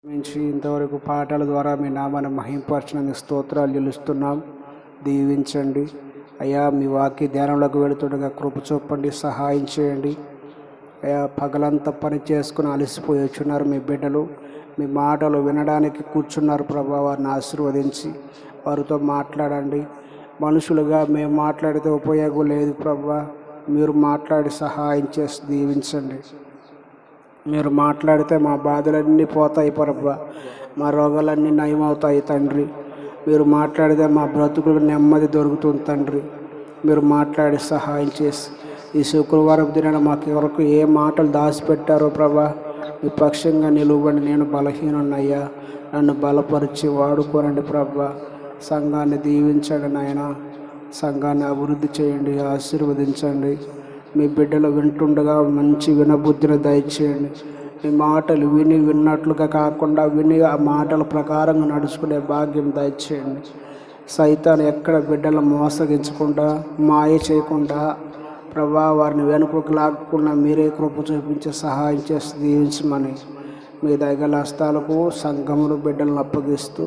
నుంచి ఇంతవరకు పాటల ద్వారా మీ నామాన్ని మహింపరచడానికి స్తోత్రాలు చెల్లిస్తున్నాం. దీవించండి అయ్యా. మీ వాక్య ధ్యానంలోకి వెళుతుండగా కృప చూపండి, సహాయం చేయండి అయ్యా. పగలంతా పని చేసుకుని అలసిపోయి వచ్చున్నారు మీ బిడ్డలు. మీ మాటలు వినడానికి కూర్చున్నారు ప్రభా. వారిని ఆశీర్వదించి వారితో మాట్లాడండి. మనుషులుగా మేము మాట్లాడితే ఉపయోగం లేదు ప్రభా. మీరు మాట్లాడి సహాయం చేసి దీవించండి. మీరు మాట్లాడితే మా బాధలన్నీ పోతాయి ప్రభా. మా రోగాలన్నీ నయమవుతాయి తండ్రి. మీరు మాట్లాడితే మా బ్రతుకులకు నెమ్మది దొరుకుతుంది తండ్రి. మీరు మాట్లాడి సహాయం చేసి ఈ శుక్రవారం దినాన మాకు ఎవరికి ఏ మాటలు దాచిపెట్టారో ప్రభా, మీ పక్షంగా నిలువండి. నేను బలహీనున్నయ్యా, నన్ను బలపరిచి వాడుకోనండి ప్రభా. సంఘాన్ని దీవించండి నాయన. సంఘాన్ని అభివృద్ధి చేయండి, ఆశీర్వదించండి. మీ బిడ్డలు వింటుండగా మంచి వినబుద్ధిని దయచేయండి. మీ మాటలు విన్నట్లుగా కాకుండా విని ఆ మాటల ప్రకారంగా నడుచుకునే భాగ్యం దయచేయండి. సైతాను ఎక్కడ బిడ్డలు మోసగించకుండా, మాయ చేయకుండా ప్రభా, వారిని వెనుకకు లాగకుండా మీరే కృప చూపించి సహాయం చేసి దీవించమని మీ దయగల హస్తాలకు సంఘమును బిడ్డలను అప్పగిస్తూ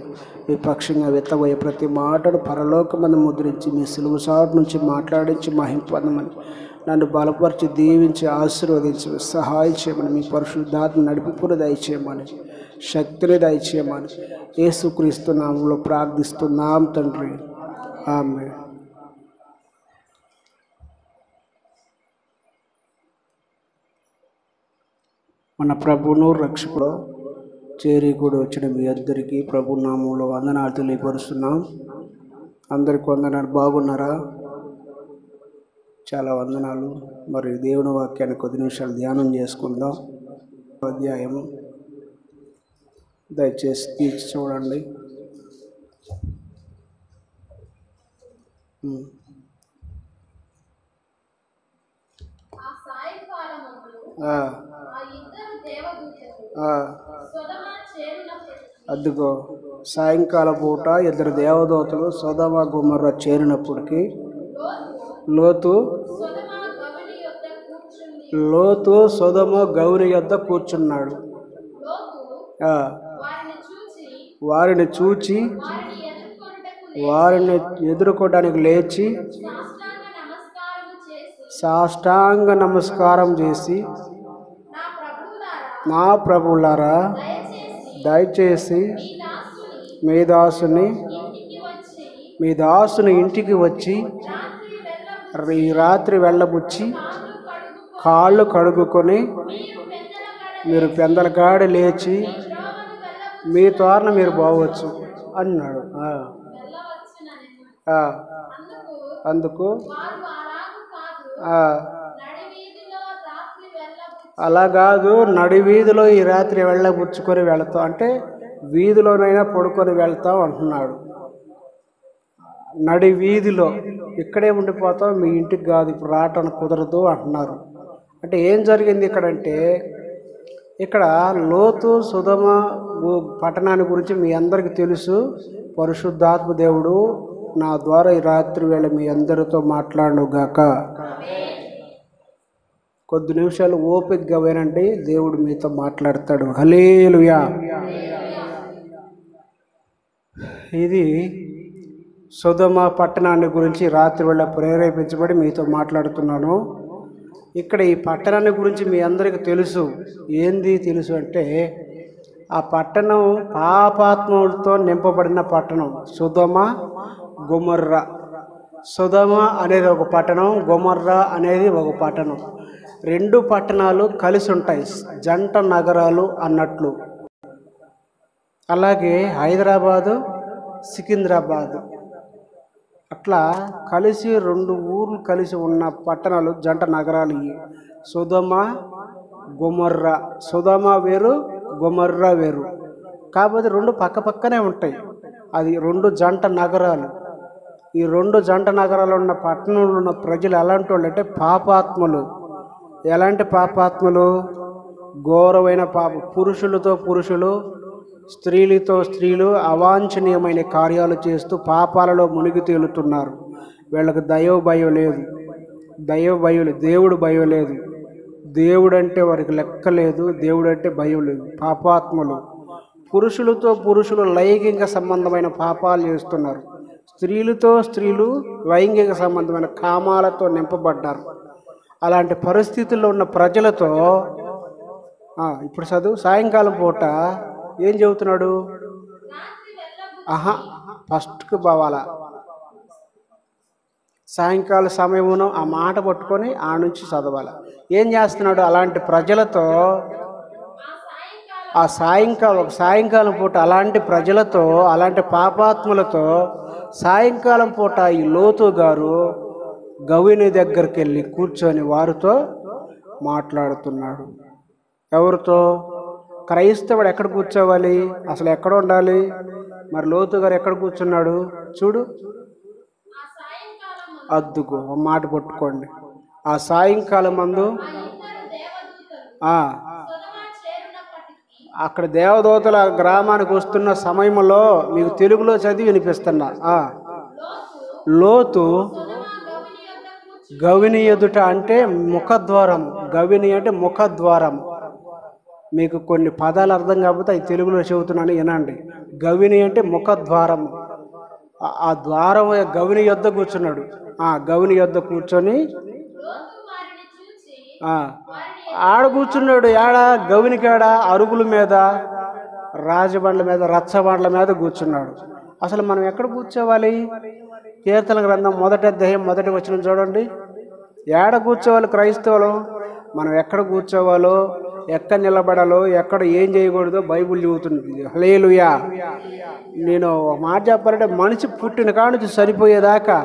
మీ పక్షంగా విత్తబోయే ప్రతి మాటను పరలోకమందు ముద్రించి మీ సిలువ చాటు నుంచి మాట్లాడించి మహింపొందమని, నన్ను బలపరిచి దీవించి ఆశీర్వదించి సహాయం చేయమని, మీ పరిశుద్ధాత్మ నడిపింపును దయచేయమని, శక్తిని దయచేయమని యేసుక్రీస్తు నామములో ప్రార్థిస్తున్నాం తండ్రి. ఆమేన్. మన ప్రభువును రక్షకుడు చేరి కూడా వచ్చిన మీ అందరికీ ప్రభు నామంలో వందనాలు తెలియపరుస్తున్నాం. అందరికి వందనాలు. బాగున్నారా? చాలా వందనాలు. మరి దేవుని వాక్యాన్ని కొద్ది నిమిషాలు ధ్యానం చేసుకుందాం. అధ్యాయము దయచేసి తీర్చి చూడండి. అదిగో సాయంకాల పూట ఇద్దరు దేవదూతలు సొదొమ గొమొర్రా చేరినప్పటికీ లోతు సొదొమ గౌరి యొద్ద కూర్చున్నాడు. వారిని చూచి వారిని ఎదుర్కోవడానికి లేచి సాష్టాంగ నమస్కారం చేసి, నా ప్రభువులారా, దయచేసి మీ దాసుని ఇంటికి వచ్చి ఈ రాత్రి వెళ్ళబుచ్చి కాళ్ళు కడుగుకొని మీరు పెందలకాడ లేచి మీ తోరణ మీరు పోవచ్చు అన్నాడు. అందుకు అలా కాదు, నడి వీధిలో ఈ రాత్రి వెళ్ళబుచ్చుకొని వెళతాం అంటే వీధిలోనైనా పడుకొని వెళ్తాం అంటున్నాడు. నడి వీధిలో ఇక్కడే ఉండిపోతాం, మీ ఇంటికి కాదు, ఇప్పుడు రావటానికి కుదరదు అంటున్నారు. అంటే ఏం జరిగింది ఇక్కడంటే, ఇక్కడ లోతు సొదొమ పట్టణాన్ని గురించి మీ అందరికీ తెలుసు. పరిశుద్ధాత్మ దేవుడు నా ద్వారా ఈ రాత్రి వేళ మీ అందరితో మాట్లాడుగాక. కొద్ది నిమిషాలు ఓపికగా వినండి, దేవుడు మీతో మాట్లాడతాడు. హల్లెలూయా. ఇది సొదొమ పట్టణాన్ని గురించి రాత్రి వేళ ప్రేరేపించబడి మీతో మాట్లాడుతున్నాను. ఇక్కడ ఈ పట్టణాన్ని గురించి మీ అందరికీ తెలుసు. ఏంది తెలుసు అంటే, ఆ పట్టణం పాపాత్మలతో నింపబడిన పట్టణం సొదొమ గొమొర్రా. సొదొమ అనేది ఒక పట్టణం, గొమొర్రా అనేది ఒక పట్టణం. రెండు పట్టణాలు కలిసి ఉంటాయి, జంట నగరాలు అన్నట్లు. అలాగే హైదరాబాదు, సికింద్రాబాదు అట్లా కలిసి రెండు ఊర్లు కలిసి ఉన్న పట్టణాలు, జంట నగరాలు ఇవి. సొదొమ గొమొర్రా. సొదొమ వేరు, గొమొర్రా వేరు. కాకపోతే రెండు పక్క పక్కనే ఉంటాయి. అది రెండు జంట నగరాలు. ఈ రెండు జంట నగరాలు ఉన్న పట్టణంలో ఉన్న ప్రజలు ఎలాంటి వాళ్ళు అంటే పాపాత్మలు. ఎలాంటి పాపాత్మలు? ఘోరమైన పాప. పురుషులతో పురుషులు, స్త్రీలతో స్త్రీలు అవాంఛనీయమైన కార్యాలు చేస్తూ పాపాలలో మునిగి తేలుతున్నారు. వీళ్ళకి దైవ భయం లేదు, దేవుడు భయం లేదు. దేవుడంటే వారికి లెక్క లేదు, దేవుడంటే భయం లేదు. పాపాత్మలు, పురుషులతో పురుషులు లైంగిక సంబంధమైన పాపాలు చేస్తున్నారు. స్త్రీలతో స్త్రీలు లైంగిక సంబంధమైన కామాలతో నింపబడ్డారు. అలాంటి పరిస్థితుల్లో ఉన్న ప్రజలతో ఇప్పుడు చదువు. సాయంకాలం పూట ఏం చెబుతున్నాడు? ఫస్ట్కి పోవాలా. సాయంకాల సమయమును ఆ మాట పట్టుకొని ఆ నుంచి చదవాలి. ఏం చేస్తున్నాడు? అలాంటి ప్రజలతో ఆ సాయంకాలం పూట అలాంటి ప్రజలతో, అలాంటి పాపాత్ములతో సాయంకాలం పూట ఈ లోతు గారు గవిని దగ్గరికి వెళ్ళి కూర్చొని వారితో మాట్లాడుతున్నాడు. ఎవరితో? క్రైస్తవుడు ఎక్కడ కూర్చోవాలి? అసలు ఎక్కడ ఉండాలి? మరి లోతు గారు ఎక్కడ కూర్చున్నాడు? చూడు, అద్దుకో మాట పట్టుకోండి. ఆ సాయంకాలం మందు అక్కడ దేవదూతల గ్రామానికి వస్తున్న సమయంలో మీకు తెలుగులో చదివి వినిపిస్తున్నా. లోతు గవిని ఎదుట అంటే ముఖద్వారం. గవిని అంటే ముఖద్వారం. మీకు కొన్ని పదాలు అర్థం కాకపోతే అవి తెలుగులో చెబుతున్నాను, వినండి. గవిని అంటే ముఖద్వారం. ఆ ద్వారం గవిని యొద్ద కూర్చున్నాడు. గవిని యొద్ద కూర్చొని ఆడ కూర్చున్నాడు. ఆడ గవినికాడ అరుగుల మీద, రాజబండ్ల మీద, రచ్చబండ్ల మీద కూర్చున్నాడు. అసలు మనం ఎక్కడ కూర్చోవాలి? కీర్తన గ్రంథం 1వ అధ్యాయం 1వ వచనం చూడండి. ఏడ కూర్చోవాలి క్రైస్తవులు? మనం ఎక్కడ కూర్చోవాలో, ఎక్కడ నిలబడాలో, ఎక్కడ ఏం చేయకూడదో బైబిల్ చెబుతుంది. హల్లెలూయా. నేను ఒక మాట చెప్పాలంటే, మనిషి పుట్టిన కాడ నుంచి సరిపోయేదాకా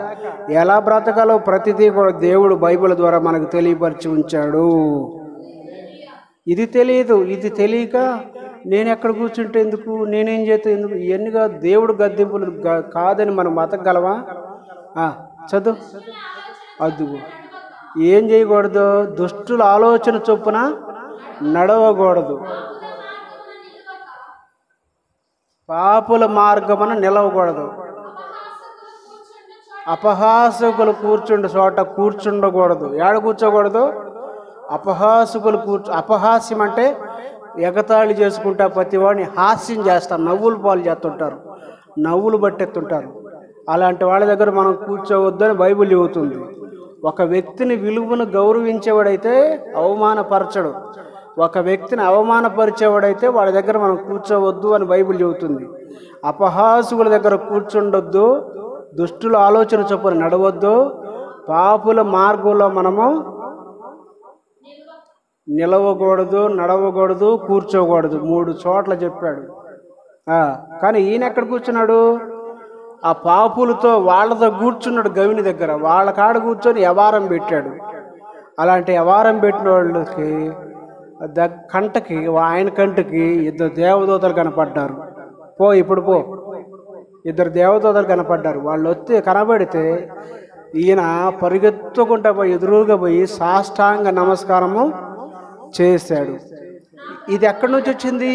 ఎలా బ్రతకాలో ప్రతిదీ కూడా దేవుడు బైబిల్ ద్వారా మనకు తెలియపరిచి ఉంచాడు. ఇది తెలియదు. ఇది తెలియక నేను ఎక్కడ కూర్చుంటే ఎందుకు, నేనేం చేస్తే ఎందుకు, ఇవన్నీగా దేవుడు గద్దెంపులు కాదని మనం బతకగలవా? చదువు. అద్దుకు ఏం చేయకూడదు? దుష్టుల ఆలోచన చొప్పున నడవకూడదు. పాపుల మార్గమున నిలవకూడదు. అపహాసకులు కూర్చుండే చోట కూర్చుండకూడదు. ఏడ కూర్చోకూడదు? అపహాసకులు అపహాస్యం అంటే ఎగతాళి చేసుకుంటా ప్రతి వాడిని హాస్యం చేస్తారు, నవ్వులు పాలు చేస్తుంటారు, నవ్వులు పట్టెత్తుంటారు. అలాంటి వాళ్ళ దగ్గర మనం కూర్చోవద్దని బైబిల్ చెబుతుంది. ఒక వ్యక్తిని విలువను గౌరవించేవాడైతే అవమానపరచడు. ఒక వ్యక్తిని అవమానపరిచేవాడైతే వాళ్ళ దగ్గర మనం కూర్చోవద్దు అని బైబిల్ చెబుతుంది. అపహాసుకుల దగ్గర కూర్చుండొద్దు, దుష్టుల ఆలోచన చొప్పున నడవద్దు, పాపుల మార్గంలో మనము నిలవకూడదు, నడవకూడదు, కూర్చోకూడదు. 3 చోట్ల చెప్పాడు. కానీ ఈయన ఎక్కడ కూర్చున్నాడు? ఆ పాపులతో వాళ్ళతో కూర్చున్నాడు. గవిని దగ్గర వాళ్ళ కాడ కూర్చొని వ్యవహారం పెట్టాడు. అలాంటి వ్యవహారం పెట్టిన వాళ్ళకి కంటకి, ఆయన కంటికి 2 దేవదూతలు కనపడ్డారు. ఇప్పుడు 2 దేవదూతలు కనపడ్డారు. వాళ్ళు వస్తే కనబడితే ఈయన పరిగెత్తుకుంటా పోయి ఎదురుగా పోయి సాష్టాంగ నమస్కారము చేశాడు. ఇది ఎక్కడి నుంచి వచ్చింది?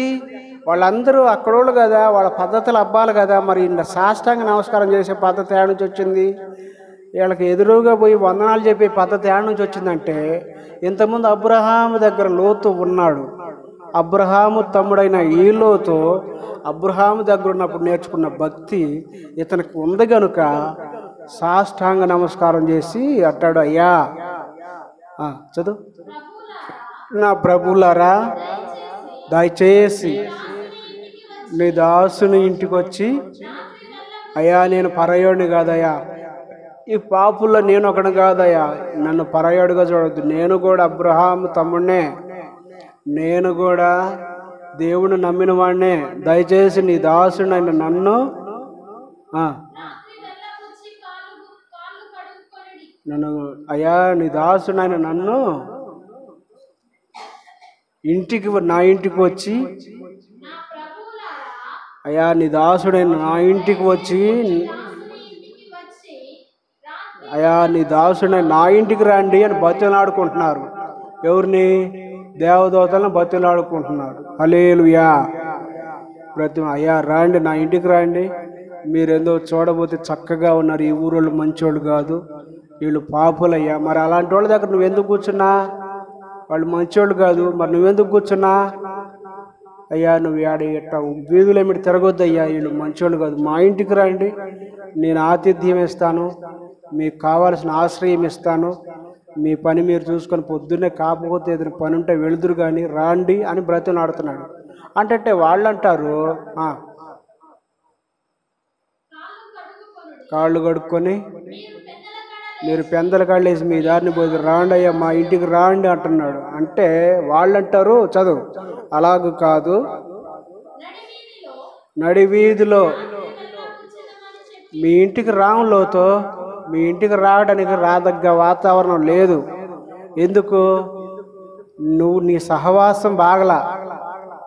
వాళ్ళందరూ అక్కడోళ్ళు కదా, వాళ్ళ పద్ధతులు అబ్బాలు కదా. మరి సాష్టాంగ నమస్కారం చేసే పద్ధతి ఏడ నుంచి వచ్చింది? వీళ్ళకి ఎదురుగా పోయి వందనాలు చెప్పే పద్ధతి ఏడ నుంచి వచ్చిందంటే, ఇంతకుముందు అబ్రహాము దగ్గర లోతు ఉన్నాడు. అబ్రహాము తమ్ముడైన ఈ లోతు అబ్రహాము దగ్గర ఉన్నప్పుడు నేర్చుకున్న భక్తి ఇతనికి ఉంది కనుక సాష్టాంగ నమస్కారం చేసి అంటాడు, అయ్యా చదువు. నా ప్రభులారా, దయచేసి నీ దాసుని ఇంటికి వచ్చి, అయ్యా నేను పరయోడిని కాదయ్యా, ఈ పాపుల్లో నేను ఒకడు కాదయ్యా, నన్ను పరయోడిగా చూడవద్దు, నేను కూడా అబ్రహాము తమ్ముడినే, నేను కూడా దేవుని నమ్మిన వాడినే, దయచేసి నీ దాసుడైన నన్ను అయ్యా నీ దాసుడైన నన్ను నా ఇంటికి వచ్చి, అయ్యా నీ దాసుడైన నా ఇంటికి వచ్చి, అయ్యా నీ దాసుడైన నా ఇంటికి రండి అని బతిలాడుకుంటున్నారు. ఎవరిని? దేవదూతలను బతిలాడుకుంటున్నారు. హల్లెలూయా. అయ్యా రండి, నా ఇంటికి రండి, మీరేందో చూడబోతే చక్కగా ఉన్నారు, ఈ ఊరోళ్ళు మంచోళ్ళు కాదు, వీళ్ళు పాపులయ్యా. మరి అలాంటి వాళ్ళ దగ్గర నువ్వెందుకు కూర్చున్నా? వాళ్ళు మంచోళ్ళు కాదు, మరి నువ్వెందుకు కూర్చున్నా? అయ్యా నువ్వు ఇట్లా వీధులు ఏమిటి తిరగొద్దు అయ్యా, వీళ్ళు మంచోళ్ళు కాదు, మా ఇంటికి రండి, నేను ఆతిథ్యం ఇస్తాను, మీకు కావాల్సిన ఆశ్రయం ఇస్తాను, మీ పని మీరు చూసుకొని పొద్దున్నే కాకపోతే ఏదైనా పని ఉంటే వెళుదురు కానీ రాండి అని బ్రతిమలాడుతున్నాడు. అంటే వాళ్ళు అంటారు, కాళ్ళు కడుక్కొని మీరు పెందల కాళ్ళు వేసి మీ దారిని పోయి రాండి అయ్యా, మా ఇంటికి రాండి అంటున్నాడు. అంటే వాళ్ళు అంటారు, చదువు అలాగూ కాదు, నడి వీధిలో మీ ఇంటికి రాములోతో మీ ఇంటికి రావడానికి రాదగ్గ వాతావరణం లేదు. ఎందుకు? నువ్వు నీ సహవాసం బాగలా,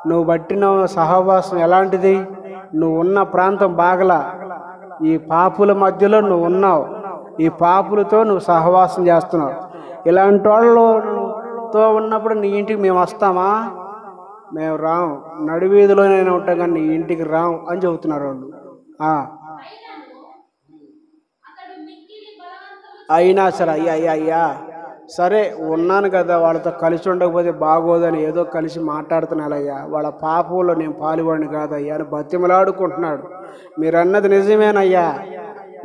నువ్వు పట్టిన సహవాసం ఎలాంటిది, నువ్వు ఉన్న ప్రాంతం బాగలా, ఈ పాపుల మధ్యలో నువ్వు ఉన్నావు, ఈ పాపులతో నువ్వు సహవాసం చేస్తున్నావు. ఇలాంటి వాళ్ళతో ఉన్నప్పుడు నీ ఇంటికి మేము వస్తామా? మేము రాం, నడివీధిలోనైనా ఉంటాం కానీ నీ ఇంటికి రాం అని చెబుతున్నారు వాళ్ళు. అయినా సరే అయ్యా సరే ఉన్నాను కదా, వాళ్ళతో కలిసి ఉండకపోతే బాగోదని ఏదో కలిసి మాట్లాడుతున్నాడయ్యా, వాళ్ళ పాపంలో నేను పాలువాడిని కాదయ్యా అని బతిమలాడుకుంటున్నాడు. మీరన్నది నిజమేనయ్యా,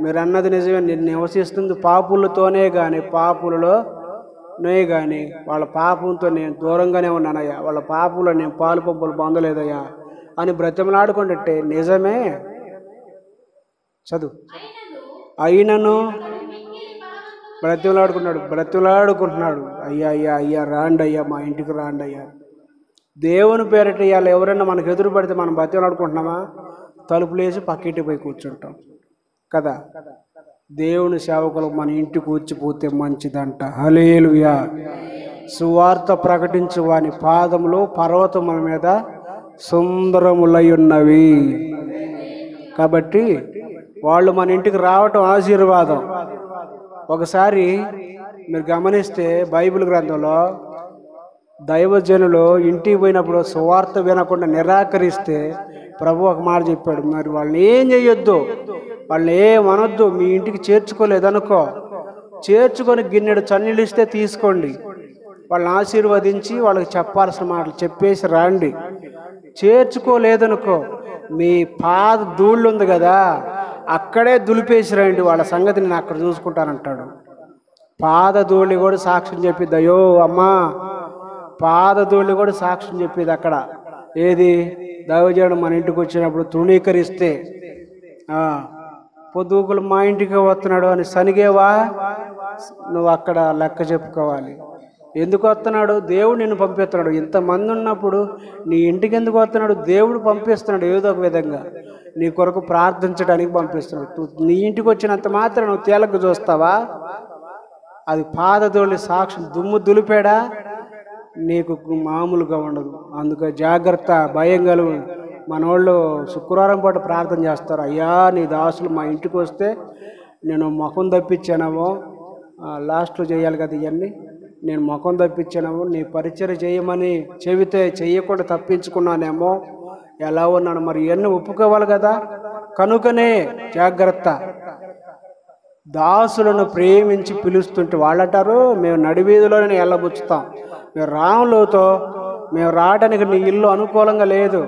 మీరన్నది నిజమే, నేను నివసిస్తుంది పాపులతోనే కానీ పాపులలోనే కానీ వాళ్ళ పాపంతో నేను దూరంగానే ఉన్నానయ్యా, వాళ్ళ పాపంలో నేను పాలు పంపులు పొందలేదయ్యా అని బ్రతిమలాడుకుంటే నిజమే. చదువు. అయినను బ్రతిమలాడుకుంటున్నాడు, అయ్యా రాండి అయ్యా, మా ఇంటికి రాండి అయ్యా. దేవుని పేరిట ఇవాళ ఎవరైనా మనకు ఎదురు పడితే మనం బ్రతిమలాడుకుంటున్నామా? తలుపులేసి పక్కింటికి పోయి కూర్చుంటాం కదా. దేవుని సేవకులు మన ఇంటికి కూర్చిపోతే మంచిదంట. హల్లెలూయా. సువార్త ప్రకటించు వాని పాదములు పర్వతముల మీద సుందరములై ఉన్నవి. కాబట్టి వాళ్ళు మన ఇంటికి రావటం ఆశీర్వాదం. ఒకసారి మీరు గమనిస్తే బైబిల్ గ్రంథంలో దైవజనులు ఇంటికి పోయినప్పుడు సువార్త వినకుండా నిరాకరిస్తే ప్రభు ఒక మాట చెప్పాడు, మరి వాళ్ళని ఏం చేయొద్దు, వాళ్ళని ఏమనొద్దు, మీ ఇంటికి చేర్చుకోలేదనుకో, చేర్చుకొని గిన్నెడు చన్నీళ్ళు ఇస్తే తీసుకోండి, వాళ్ళని ఆశీర్వదించి వాళ్ళకి చెప్పాల్సిన మాటలు చెప్పేసి రండి. చేర్చుకోలేదనుకో మీ పాద ధూళ్ళు ఉంది కదా అక్కడే దులిపేసి రండి, వాళ్ళ సంగతి నేను అక్కడ చూసుకుంటానంటాడు. పాదధూళి కూడా సాక్ష్యం చెప్పిద్ది. అయ్యో అమ్మా, పాదధూళి కూడా సాక్ష్యం చెప్పేది అక్కడ. ఏది? దైవజనుడు మన ఇంటికి వచ్చినప్పుడు తృణీకరిస్తే, పొద్దుగులు మా ఇంటికి వస్తున్నాడు అని సనిగేవా, నువ్వు అక్కడ లెక్క చెప్పుకోవాలి. ఎందుకు వస్తున్నాడు? దేవుడు నిన్ను పంపిస్తున్నాడు. ఇంతమంది ఉన్నప్పుడు నీ ఇంటికి ఎందుకు వస్తున్నాడు? దేవుడు పంపిస్తున్నాడు, ఏదో ఒక విధంగా నీ కొరకు ప్రార్థించడానికి పంపిస్తున్నాడు. నీ ఇంటికి వచ్చినంత మాత్రం నువ్వు తేలకు చూస్తావా? అది పాదధూళి సాక్షి, దుమ్ము దులిపాడా నీకు మామూలుగా ఉండదు. అందుకే జాగ్రత్త, భయం కలుగు. మనోళ్ళు శుక్రవారం పాటు ప్రార్థన చేస్తారు, అయ్యా నీ దాసులు మా ఇంటికి వస్తే నేను ముఖం తప్పించానేమో, లాస్ట్లో చేయాలి కదా ఇవన్నీ, నేను ముఖం తప్పించానేమో, నీ పరిచయం చేయమని చెబితే చెయ్యకుండా తప్పించుకున్నానేమో, ఎలా ఉన్నాను, మరి ఇవన్నీ ఒప్పుకోవాలి కదా. కనుకనే జాగ్రత్త. దాసులను ప్రేమించి పిలుస్తుంటే వాళ్ళంటారు, మేము నడివీధిలోనే ఎల్లబుచ్చుతాం, మేము రాములతో మేము రావడానికి నీ ఇల్లు అనుకూలంగా లేదు,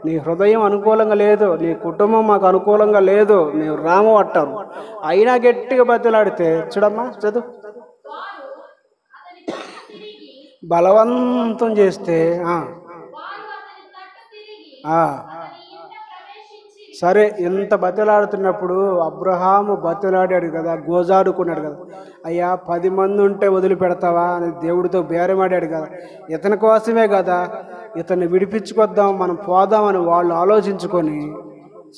నీ హృదయం అనుకూలంగా లేదు, నీ కుటుంబం మాకు అనుకూలంగా లేదు, మేము రాము అంటారు. అయినా గట్టిగా బతిలాడితే చూడమ్మా, చదువు, బలవంతం చేస్తే సరే. ఇంత బతిలాడుతున్నప్పుడు అబ్రహాము బతిలాడాడు కదా, గోజాడుకున్నాడు కదా, అయ్యా 10 మంది ఉంటే వదిలిపెడతావా అని దేవుడితో బేరమాడాడు కదా, ఇతని కోసమే కదా, ఇతన్ని విడిపించుకొద్దాం మనం పోదామని వాళ్ళు ఆలోచించుకొని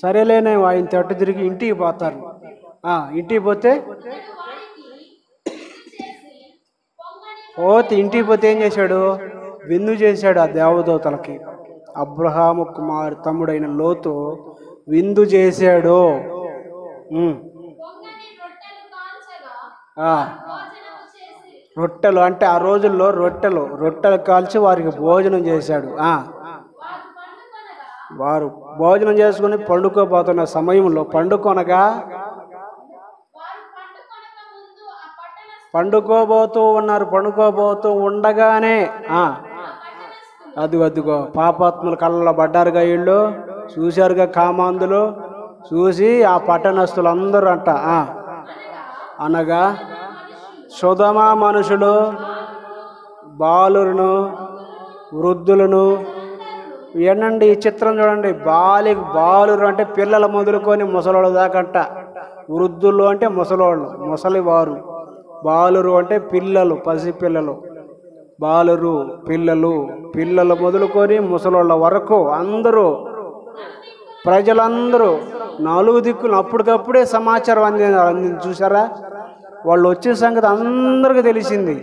సరేలేనే ఆయన తట్టు తిరిగి ఇంటికి పోతారు. ఇంటికి పోతే ఇంటికి పోతే ఏం చేశాడు? విందు చేశాడు ఆ దేవదూతలకి. అబ్రహాము కుమారు తమ్ముడైన లోతు విందు చేశాడు. రొట్టెలు అంటే ఆ రోజుల్లో రొట్టెలు కాల్చి వారికి భోజనం చేశాడు. వారు భోజనం చేసుకుని పండుకోబోతున్న సమయంలో పండుకోబోతూ ఉండగానే అదిగో పాపాత్ముల కళ్ళలో పడ్డారుగా వీళ్ళు, చూశారుగా కామాంధులు. చూసి ఆ పట్టణస్తులందరూ అంట అనగా సొదొమ మనుషులు బాలులను వృద్ధులను. ఏంటండి ఈ చిత్రం చూడండి, బాలురు అంటే పిల్లలు మొదలుకొని ముసలోళ్ళ దాకంట, వృద్ధులు అంటే ముసలోళ్ళు ముసలివారు, బాలురు అంటే పిల్లలు పసిపిల్లలు, బాలురు పిల్లలు మొదలుకొని ముసలోళ్ళ వరకు అందరూ ప్రజలందరూ నాలుగు దిక్కులు అప్పటికప్పుడే సమాచారం అందింది. చూసారా, వాళ్ళు వచ్చిన సంగతి అందరికీ తెలిసింది.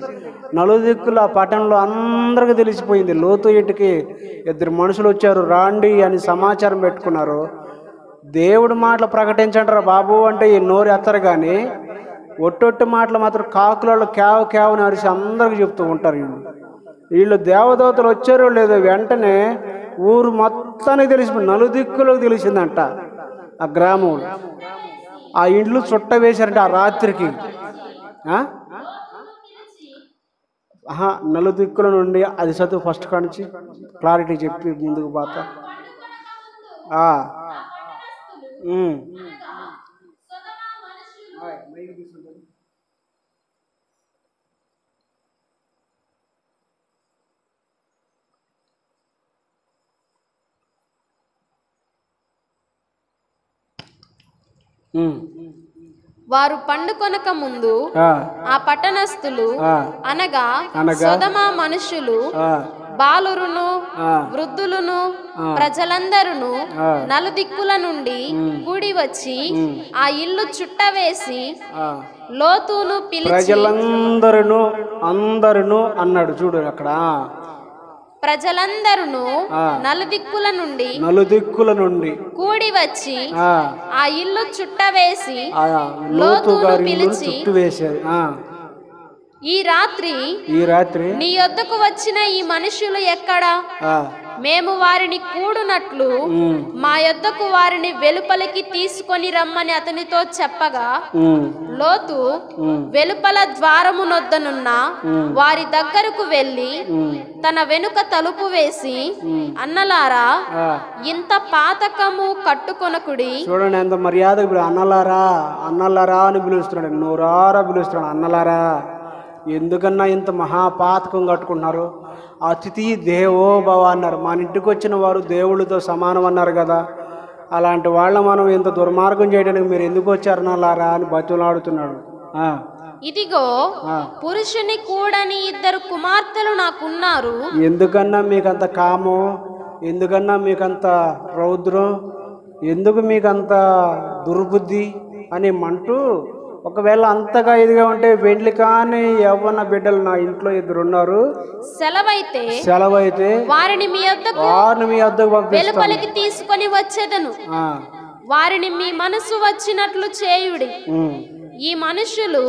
నలుగు దిక్కులు ఆ పట్టణంలో అందరికీ తెలిసిపోయింది. లోతు ఇంటికి 2 మనుషులు వచ్చారు, రాండి అని సమాచారం పెట్టుకున్నారు. దేవుడి మాటలు ప్రకటించంటారా బాబు అంటే ఈ నోరు ఎత్తరు, కానీ ఒట్టొట్టి మాటలు మాత్రం కాకులలో కేవ కేవని అరిసి అందరికి చెప్తూ ఉంటారు. వీళ్ళు దేవదూతలు వచ్చారో లేదో వెంటనే ఊరు మొత్తానికి తెలిసిపోయింది, నలుదిక్కులకు తెలిసిందంట. ఆ గ్రామం ఆ ఇండ్లు చుట్ట వేశారంటే ఆ రాత్రికి. నలుదిక్కుల నుండి అది చదువు ఫస్ట్ కానించి క్లారిటీ చెప్పి ముందుకు పోతా. వారు పండుకొనక ముందు ఆ పట్టణస్థులు అనగా సొదొమ మనుషులు బాలురును వృద్ధులను ప్రజలందరూ నలుదిక్కుల నుండి కూడి వచ్చి ఆ ఇల్లు చుట్టవేసి లోతును పిలిచి, ప్రజలందరూ అన్నాడు చూడు అక్కడ, ప్రజలందరూ నలుదిక్కుల నుండి కూడి వచ్చి ఆ ఇల్లు చుట్టవేసి లోతును పిలిచి, ఈ రాత్రి నీ యొద్దకు వచ్చిన ఈ మనుషులు ఎక్కడా? మేము వారిని కూడునట్లు మా యొద్దకు వారిని వెలుపలికి తీసుకొని రమ్మని అతనితో చెప్పగా, లోతు వెలుపల ద్వారమునొద్దనున్న వారి దగ్గరకు వెళ్ళి తన వెనుక తలుపు వేసి, అన్నలారా ఇంత పాతకము కట్టుకొనకుడి. చూడండి ఎంత మర్యాద, అన్నలారా అని పిలుస్తున్నాడు, నోరారా పిలుస్తున్నాడు, అన్నలారా. ఎందుకన్నా ఇంత మహాపాతకం కట్టుకుంటున్నారు? అతిథి దేవో భవ అన్నారు. మన ఇంటికి వచ్చిన వారు దేవుళ్ళతో సమానం అన్నారు కదా, అలాంటి వాళ్ళ మనం ఇంత దుర్మార్గం చేయడానికి మీరు ఎందుకు వచ్చారు నల్లారా అని బతులాడుతున్నాడు. ఇదిగో పురుషుని కూడని 2 కుమార్తెలు నాకున్నారు. ఎందుకన్నా మీకంత కామం, ఎందుకన్నా మీకంత రౌద్రం, ఎందుకు మీకంత దుర్బుద్ధి అని అంటూ, ఒకవేళ అంతగా ఇదిగా ఉంటే పెండ్లి కాని యవ్వన బిడ్డలు నా ఇంట్లో 2 ఉన్నారు, సెలవైతే వారిని మీ యొద్దకు వెలుపలికి తీసుకొని వచ్చేదను. వారిని మీ మనసు వచ్చినట్లు చేయుడి. ఈ మనుషులు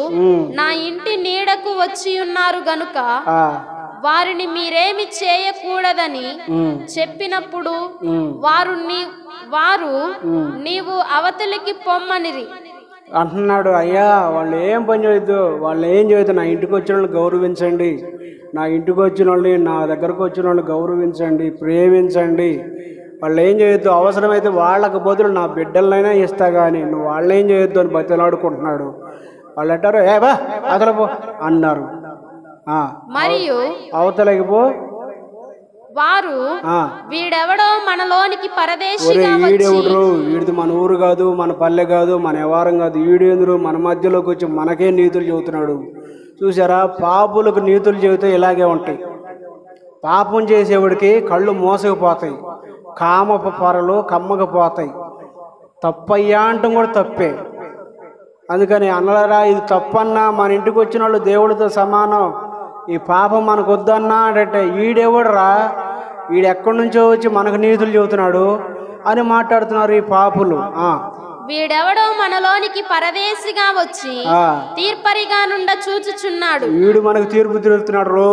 నా ఇంటి నీడకు వచ్చి ఉన్నారు గనుక వారిని మీరేమి చేయకూడదని చెప్పినప్పుడు వారు నీవు అవతలికి పొమ్మనిరి అంటున్నాడు. అయ్యా వాళ్ళు ఏం పని చేయొద్దు, వాళ్ళు ఏం చేయొద్దు, నా ఇంటికి వచ్చిన వాళ్ళు గౌరవించండి, నా ఇంటికి వచ్చిన వాళ్ళని, నా దగ్గరకు వచ్చిన వాళ్ళు గౌరవించండి, ప్రేమించండి. వాళ్ళు ఏం చేయొద్దు, అవసరమైతే వాళ్ళకు బదులు నా బిడ్డలనైనా ఇస్తా కానీ నువ్వు వాళ్ళు ఏం చేయొద్దు అని బతిలాడుకుంటున్నాడు. వాళ్ళు అంటారు ఏ బా అవతల పో అన్నారు. మరియు అవతలకి పో, వారు వీడెవడో మనలోనికి పరదేశిగా వచ్చి, వీడిది మన ఊరు కాదు, మన పల్లె కాదు, మన వ్యవహారం కాదు, వీడేందురు మన మధ్యలోకి వచ్చి మనకే నీతులు చెబుతున్నాడు. చూసారా, పాపులకు నీతులు చెబితే ఇలాగే ఉంటాయి. పాపం చేసేవాడికి కళ్ళు మోసకపోతాయి, కామపు పొరలు కమ్మకపోతాయి. తప్పయ్యా అంటాం కూడా తప్పే. అందుకని అన్నలారా ఇది తప్పన్నా, మన ఇంటికి వచ్చిన వాళ్ళు దేవుడితో సమానం, ఈ పాపం మనకు వద్దన్నా అంటే ఈడెవడరా, ఈడెక్కడి నుంచో వచ్చి మనకు నీతులు చెబుతున్నాడు అని మాట్లాడుతున్నారు ఈ పాపులు. వీడెవడో మనలోనికి పరదేశిగా వచ్చి తీర్పరిగా నుండ చూచుచున్నాడు. వీడు మనకు తీర్పు తిరుగుతున్నాడు రో,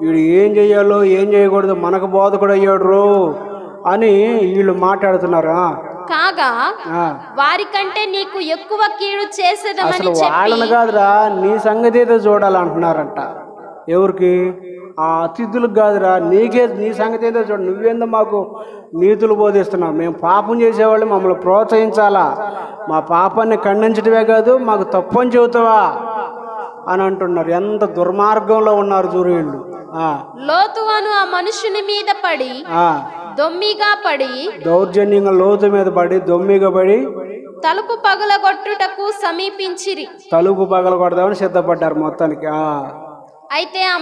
వీడు ఏం చెయ్యాలో ఏం చేయకూడదు మనకు బోధకుడు అయ్యాడు రో అని వీళ్ళు మాట్లాడుతున్నారు. కాగా వారికంటే నీకు ఎక్కువ కీడు చేసేదమని అసలు వాళ్ళని కాదురా నీ సంగతి ఏదో చూడాలంటున్నారంట. ఎవరికి? ఆ అతిథులకు కాదురా, నీకే నీ సంగతి ఏదో చూడు. నువ్వేందో మాకు నీతులు బోధిస్తున్నావు. మేము పాపం చేసేవాళ్ళు మమ్మల్ని ప్రోత్సహించాలా, మా పాపాన్ని ఖండించడమే కాదు మాకు తప్పు అని చెబుతావా అని అంటున్నారు. ఎంత దుర్మార్గంలో ఉన్నారు చూడు వీళ్ళు. లోతు అను ఆ మనుషుని మీద పడి దొమ్మిగా పడి, దౌర్జన్యంగా లోతు మీద పడి దొమ్మిగా పడి తలుపు పగలగొట్టుటకు సమీపించిరి. తలుపు పగలగొడదామని సిద్ధపడ్డారు మొత్తానికి. అయితే ఆ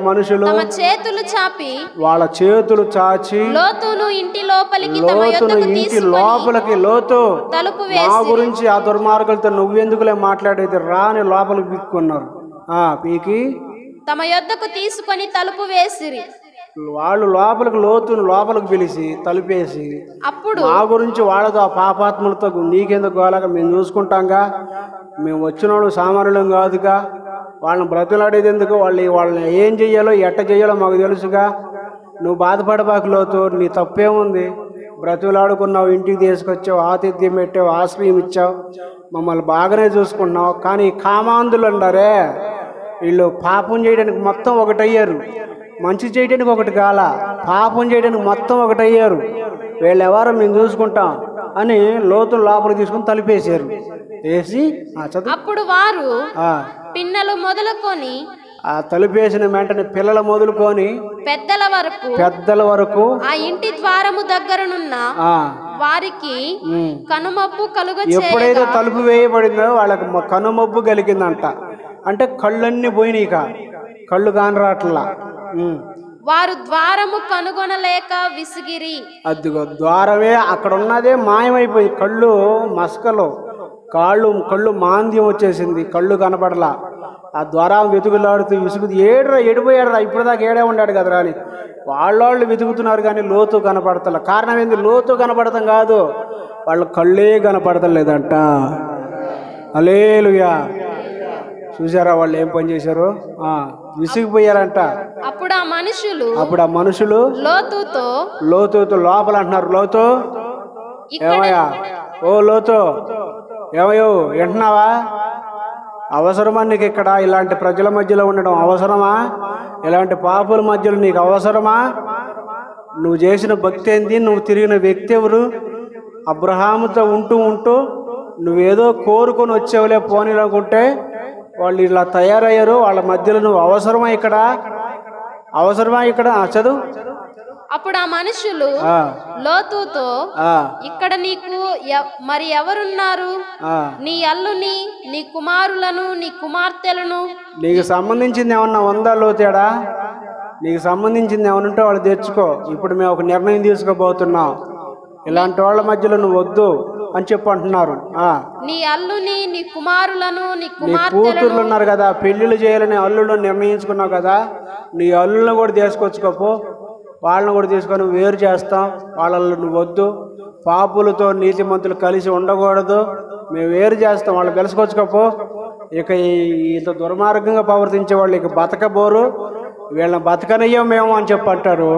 మనుషులు తమ చేతులు చాపి, వాళ్ళ చేతులు చాచి లోతును ఇంటి లోపలికి తమ యొద్దకు లోపలికి లోతు తలుపు మా గురించి ఆ దుర్మార్గులతో నువ్వెందుకులే మాట్లాడేది రాని లోపలికి పీక్కున్నారు. పీకి తమ యొద్దకు తీసుకొని తలుపు వేసిరి. వాళ్ళు లోతును లోపలికి పిలిచి తలుపేసి, అప్పుడు మా గురించి వాళ్ళతో ఆ పాపాత్ములతో నీకెందుకు గోలాగా మేము చూసుకుంటాంగా, మేము వచ్చిన వాళ్ళు సామాన్యులం కాదుగా, వాళ్ళని బ్రతులాడేది ఎందుకు, వాళ్ళని ఏం చెయ్యాలో ఎట్ట చెయ్యాలో మాకు తెలుసుగా, నువ్వు బాధపడబాకు లోతు, నీ తప్పేముంది, బ్రతులాడుకున్నావు, ఇంటికి తీసుకొచ్చావు, ఆతిథ్యం పెట్టావు, ఆశ్రయం ఇచ్చావు, మమ్మల్ని బాగానే చూసుకున్నావు. కానీ కామాంధులు అంటారే, వీళ్ళు పాపం చేయడానికి మొత్తం ఒకటయ్యారు, మంచి చేయడానికి ఒకటి కాల, పాపం చేయడానికి మొత్తం ఒకటయ్యారు. వీళ్ళెవరో మేము చూసుకుంటాం అని లోతులు లోపలికి తీసుకుని తలిపేశారు. వేసి అప్పుడు వారు పిన్నలు మొదలుకొని, ఆ తలుపేసిన వెంటనే పిల్లలు మొదలుకొని పెద్దల వరకు ఆ ఇంటి ద్వారము దగ్గరనున్న వారికి కనుమబ్బు కలుగ. ఎప్పుడైతే తలుపు వేయబడిందో వాళ్ళకి కనుమబ్బు కలిగిందంట. అంటే కళ్ళన్నీ పోయినాయి, కళ్ళు కానరాట్లా. వారు ద్వారము కనుగొనలేక విసిగిరి. అదిగో ద్వారమే అక్కడ ఉన్నదే మాయమైపోయి, కళ్ళు మసకలు, కళ్ళు మాంద్యం వచ్చేసింది, కళ్ళు కనపడలా. ఆ ద్వారం వెతుకులాడుతూ విసుగు, ఎడిపోయాడురా, ఇప్పుడు దాకా ఏడే ఉన్నాడు కదరా అని వాళ్ళు వెతుకుతున్నారు. కానీ లోతు కనపడతలే. కారణం ఏంది? లోతు కనపడతాం కాదు, వాళ్ళు కళ్ళే కనపడతం లేదంట. హల్లెలూయా. చూసారా వాళ్ళు ఏం పని చేశారు? విసిగిపోయారంట. అప్పుడు ఆ మనుషులు లోతుతో లోపల అంటున్నారు, లోతు ఏమయ్యా, ఓ లోతు ఏమయ్యో వింటున్నావా? అవసరమా నీకు ఇక్కడ ఇలాంటి ప్రజల మధ్యలో ఉండడం? అవసరమా? ఇలాంటి పాపుల మధ్యలో నీకు అవసరమా? నువ్వు చేసిన భక్తి ఏంది? నువ్వు తిరిగిన వ్యక్తి ఎవరు? అబ్రహాముతో ఉంటూ నువ్వేదో కోరుకొని వచ్చేవలే పోనీలనుకుంటే వాళ్ళు ఇలా తయారయ్యారు. వాళ్ళ మధ్యలో నువ్వు అవసరమా ఇక్కడ? చదువు. అప్పుడు ఆ మనుషులు లోతుతో, ఇక్కడ నీకు మరి ఎవరున్నారు? నీ అల్లుని, నీ కుమారులను, నీ కుమార్తెలను, నీకు సంబంధించింది ఏమన్నా ఉందా లోతేడా? నీకు సంబంధించింది ఏమన్నా ఉంటే వాళ్ళు తెచ్చుకో. ఇప్పుడు మేము ఒక నిర్ణయం తీసుకోబోతున్నాం, ఇలాంటి వాళ్ళ మధ్యలో నువ్వు వద్దు అని చెప్పి అంటున్నారు. నీ అల్లుని, నీ కుమారులను, నీ కూతుర్లు ఉన్నారు కదా, పెళ్లిళ్ళు చేయాలని అల్లుళ్ళు నిర్ణయించుకున్నావు కదా, నీ అల్లులను కూడా తీసుకొచ్చుకోపో, వాళ్ళని కూడా తీసుకొని వేరు చేస్తాం, వాళ్ళల్లో నువ్వు వద్దు. పాపులతో నీతిమంతులు కలిసి ఉండకూడదు, మేము వేరు చేస్తాం, వాళ్ళు పిలుచుకొచ్చుకోపో. ఇక ఇంత దుర్మార్గంగా ప్రవర్తించే వాళ్ళు ఇక బతకబోరు, వీళ్ళని బతకనయ్యాం మేము అని చెప్పి అంటారు.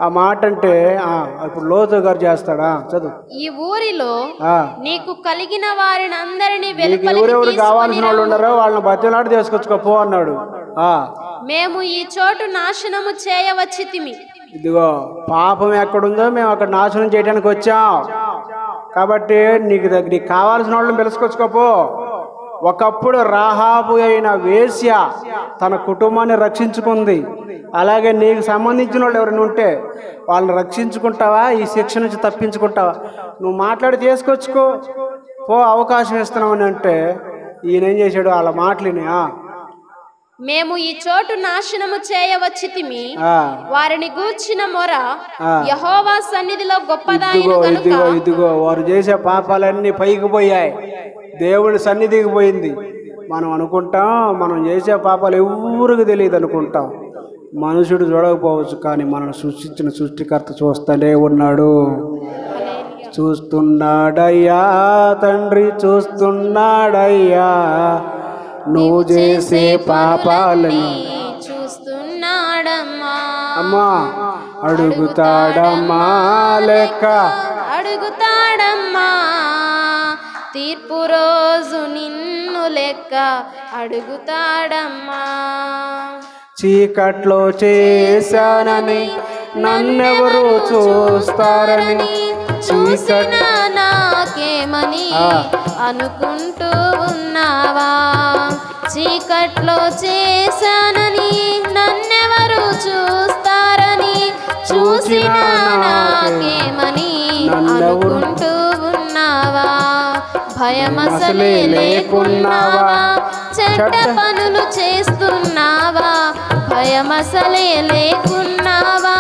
ఆ మాట అంటే ఇప్పుడు లోతు గారు చేస్తాడా? చదువు. ఈ ఊరిలో నీకు కలిగిన వారిని అందరినీ ఎవరెవరు కావాల్సిన వాళ్ళు ఉన్నారో వాళ్ళని బతిలాడి తీసుకొచ్చుకోపో అన్నాడు. మేము ఈ చోటు నాశనము చేయవచ్చితిమి. ఇదిగో పాపం ఎక్కడుందో మేము అక్కడ నాశనం చేయడానికి వచ్చాం, కాబట్టి నీకు కావాల్సిన వాళ్ళని పిలుచుకొచ్చుకోపో. ఒకప్పుడు రాహాబు అయిన వేశ్య తన కుటుంబాన్ని రక్షించుకుంది. అలాగే నీకు సంబంధించిన వాళ్ళు ఎవరైనా ఉంటే వాళ్ళని రక్షించుకుంటావా? ఈ శిక్ష నుంచి తప్పించుకుంటావా? నువ్వు మాట్లాడి తీసుకొచ్చుకో పో, అవకాశం ఇస్తున్నామని అంటే ఈయన ఏం చేశాడు? వాళ్ళ మాటలిని మేము ఈ చోటు నాశనము చేయవచ్చితిమి, వారిని గూర్చిన మొర యెహోవా సన్నిధిలో గొప్పదాయను గనుక. ఇదిగో వారు చేసే పాపాలన్నీ పైకి పోయాయి, దేవుడి సన్నిధికి పోయింది. మనం అనుకుంటాం మనం చేసే పాపాలు ఎవరికి తెలియదు అనుకుంటాం, మనుషుడు చూడకపోవచ్చు, కానీ మనల్ని సృష్టించిన సృష్టికర్త చూస్తూనే ఉన్నాడు. చూస్తున్నాడయ్యా తండ్రి, చూస్తున్నాడయ్యా నువ్వు చేసే పాపాలని చూస్తున్నాడమ్మా. అమ్మా అడుగుతాడమ్మా లెక్క, అడుగుతాడమ్మా తీర్పు రోజు నిన్ను లెక్క అడుగుతాడమ్మా. చీకట్లో చేశానని నన్నెవరు చూస్తారని చూసిన నాకేమని అనుకుంటూ ఉన్నావా? చీకట్లో చేశానని నన్నెవరు చూస్తారని చూసిన నాకేమని అనుకుంటూ ఉన్నావా? భయమసలే లేకున్నావా? చెడ్డ పనులు చేస్తున్నావా? భయమసలే లేకున్నావా?